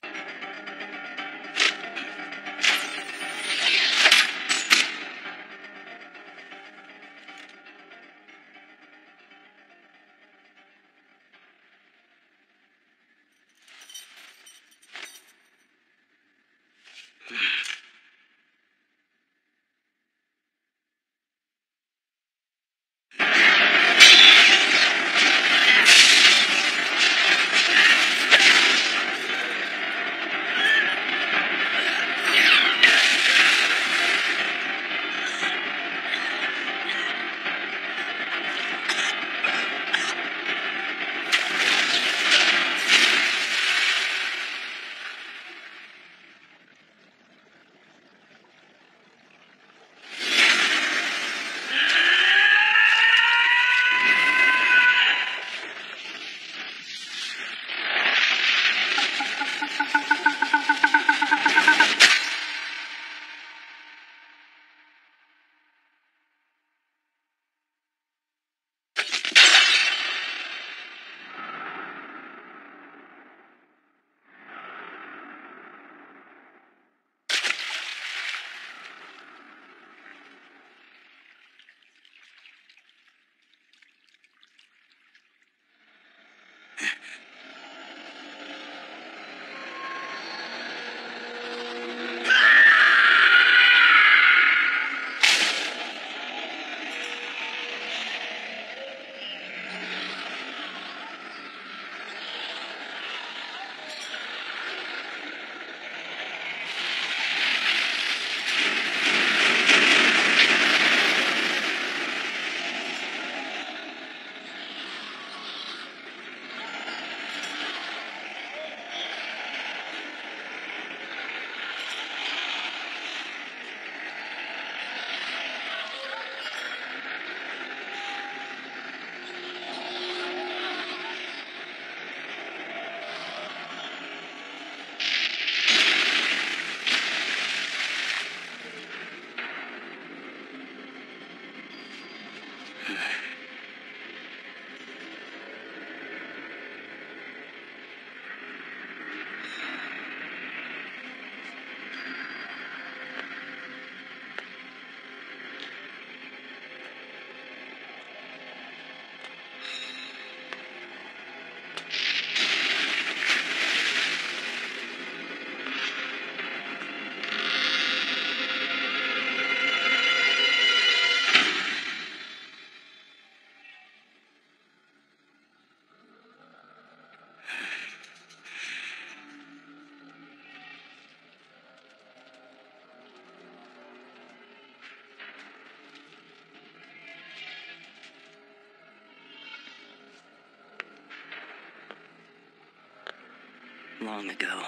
Long ago.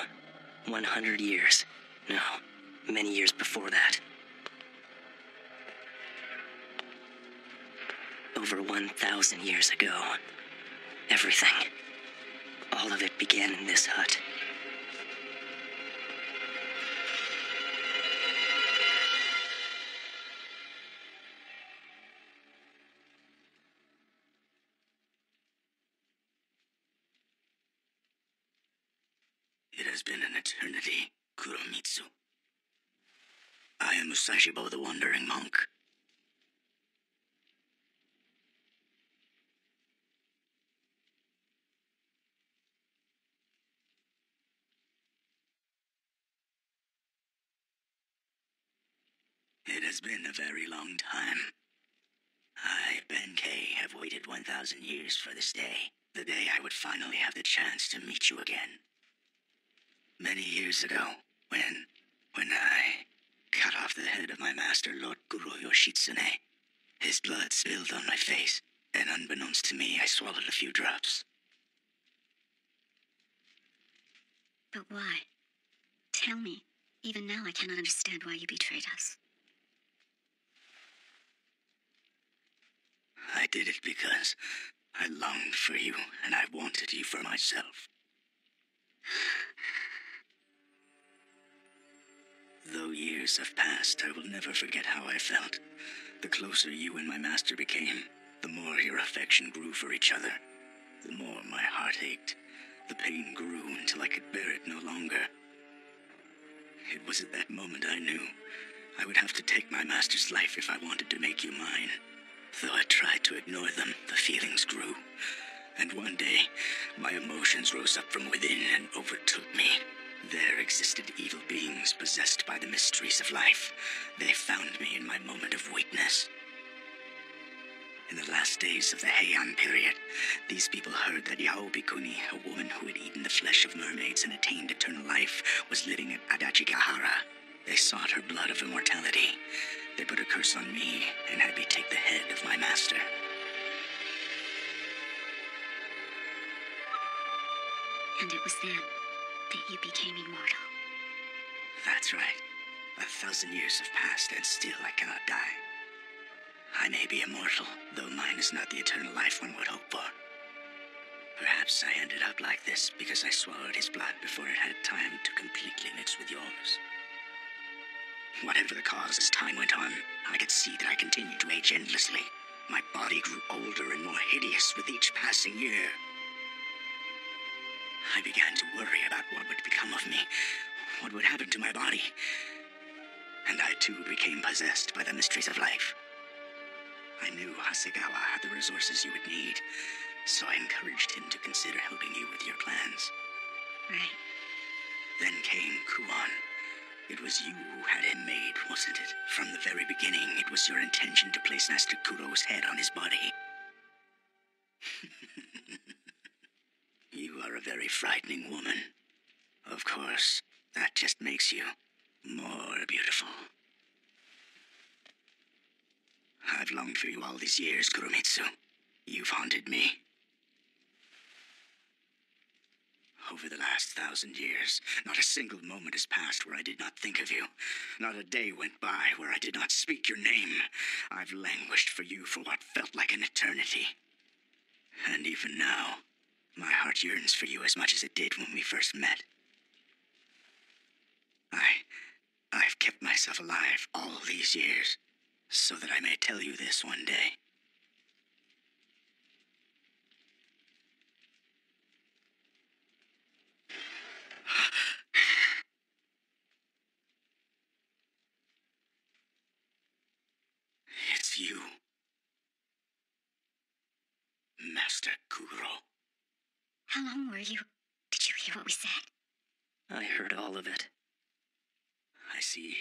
100 years. No, many years before that. Over 1,000 years ago. Everything. All of it began in this hut. It has been an eternity, Kuromitsu. I am Musashibo the Wandering Monk. It has been a very long time. I, Benkei, have waited 1,000 years for this day. The day I would finally have the chance to meet you again. Many years ago, when I cut off the head of my master, Lord Guru Yoshitsune, his blood spilled on my face, and unbeknownst to me, I swallowed a few drops. But why? Tell me. Even now I cannot understand why you betrayed us. I did it because I longed for you, and I wanted you for myself. Though years have passed, I will never forget how I felt. The closer you and my master became, the more your affection grew for each other. The more my heart ached. The pain grew until I could bear it no longer. It was at that moment I knew I would have to take my master's life if I wanted to make you mine. Though I tried to ignore them, the feelings grew. And one day, my emotions rose up from within and overtook me. There existed evil beings possessed by the mysteries of life. They found me in my moment of weakness. In the last days of the Heian period, these people heard that Yao Bikuni, a woman who had eaten the flesh of mermaids and attained eternal life, was living at Adachigahara. They sought her blood of immortality. They put a curse on me and had me take the head of my master. And it was then that you became immortal. That's right. 1,000 years have passed, and still I cannot die. I may be immortal, though mine is not the eternal life one would hope for. Perhaps I ended up like this because I swallowed his blood before it had time to completely mix with yours. Whatever the cause, as time went on, I could see that I continued to age endlessly. My body grew older and more hideous with each passing year. I began to worry about what would become of me, what would happen to my body. And I too became possessed by the mysteries of life. I knew Hasegawa had the resources you would need, so I encouraged him to consider helping you with your plans. Right. Then came Kuon. It was you who had him made, wasn't it? From the very beginning, it was your intention to place Master Kuro's head on his body. You are a very frightening woman. Of course, that just makes you more beautiful. I've longed for you all these years, Kuromitsu. You've haunted me. Over the last 1,000 years, not a single moment has passed where I did not think of you. Not a day went by where I did not speak your name. I've languished for you for what felt like an eternity. And even now, my heart yearns for you as much as it did when we first met. I've kept myself alive all these years, so that I may tell you this one day. It's you, Master Kuro. How long were you? Did you hear what we said? I heard all of it. I see.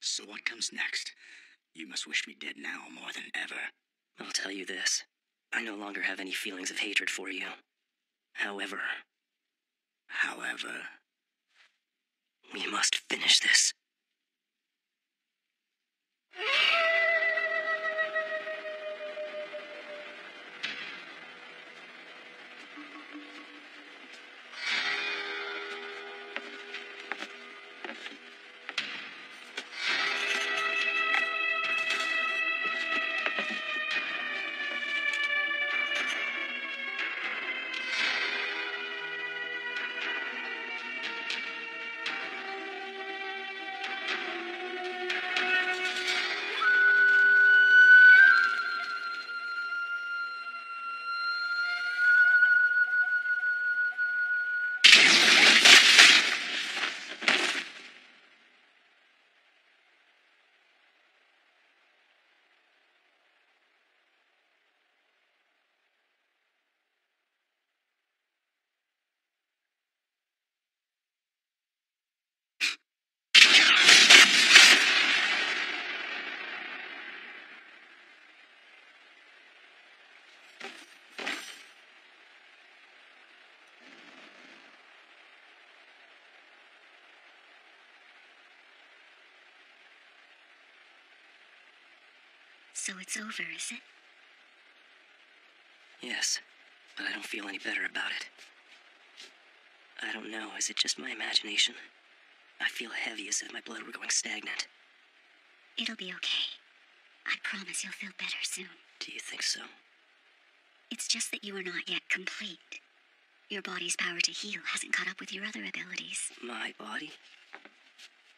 So what comes next? You must wish me dead now more than ever. I'll tell you this. I no longer have any feelings of hatred for you. However, we must finish this. So it's over, is it? Yes, but I don't feel any better about it. I don't know, is it just my imagination? I feel heavy as if my blood were going stagnant. It'll be okay. I promise you'll feel better soon. Do you think so? It's just that you are not yet complete. Your body's power to heal hasn't caught up with your other abilities. My body?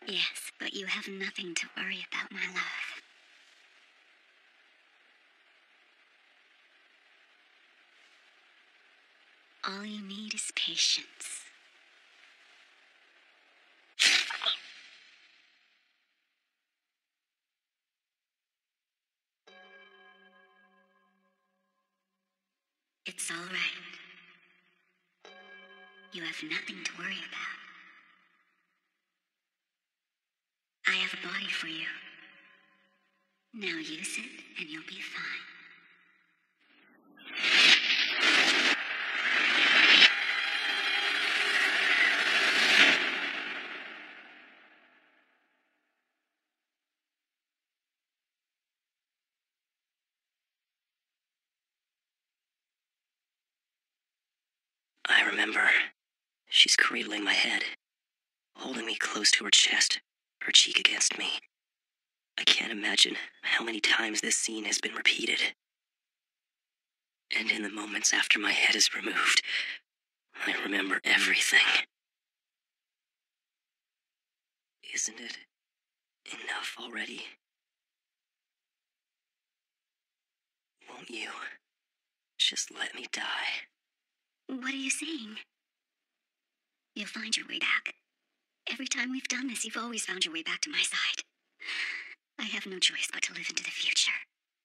Yes, but you have nothing to worry about, my love. All you need is patience. It's all right. You have nothing to worry about. I have a body for you. Now use it, and you'll be fine. I remember. She's cradling my head, holding me close to her chest, her cheek against me. I can't imagine how many times this scene has been repeated. And in the moments after my head is removed, I remember everything. Isn't it enough already? Won't you just let me die? What are you saying? You'll find your way back. Every time we've done this, you've always found your way back to my side. I have no choice but to live into the future,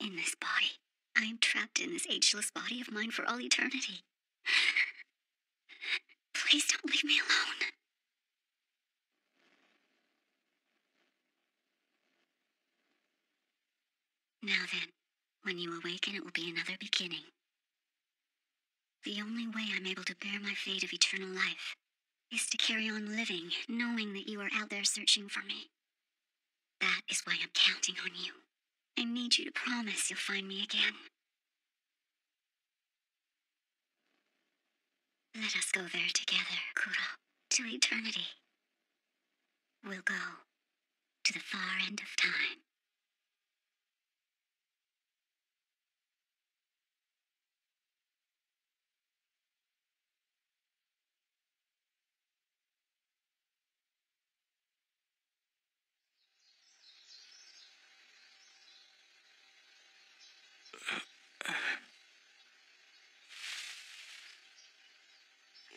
in this body. I am trapped in this ageless body of mine for all eternity. Please don't leave me alone. Now then, when you awaken, it will be another beginning. The only way I'm able to bear my fate of eternal life is to carry on living, knowing that you are out there searching for me. That is why I'm counting on you. I need you to promise you'll find me again. Let us go there together, Kuro, to eternity. We'll go to the far end of time.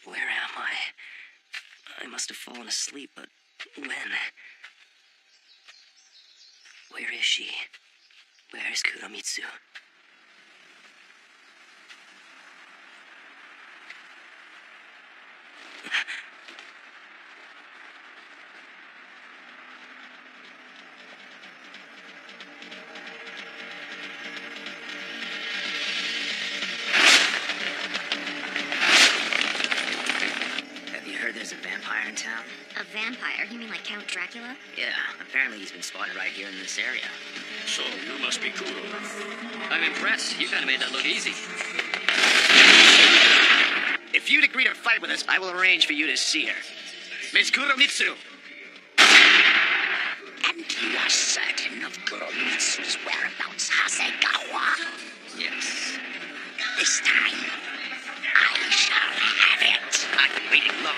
Where am I? I must have fallen asleep, but when? Where is she? Where is Kuromitsu? There's a vampire in town? A vampire? You mean like Count Dracula? Yeah, apparently he's been spotted right here in this area. So, you must be Kuro. I'm impressed. You kind of made that look easy. If you'd agree to fight with us, I will arrange for you to see her. Miss Kuromitsu! And you are certain of Kuromitsu's whereabouts, Hasegawa? Yes. This time, I shall have it. I've been waiting long.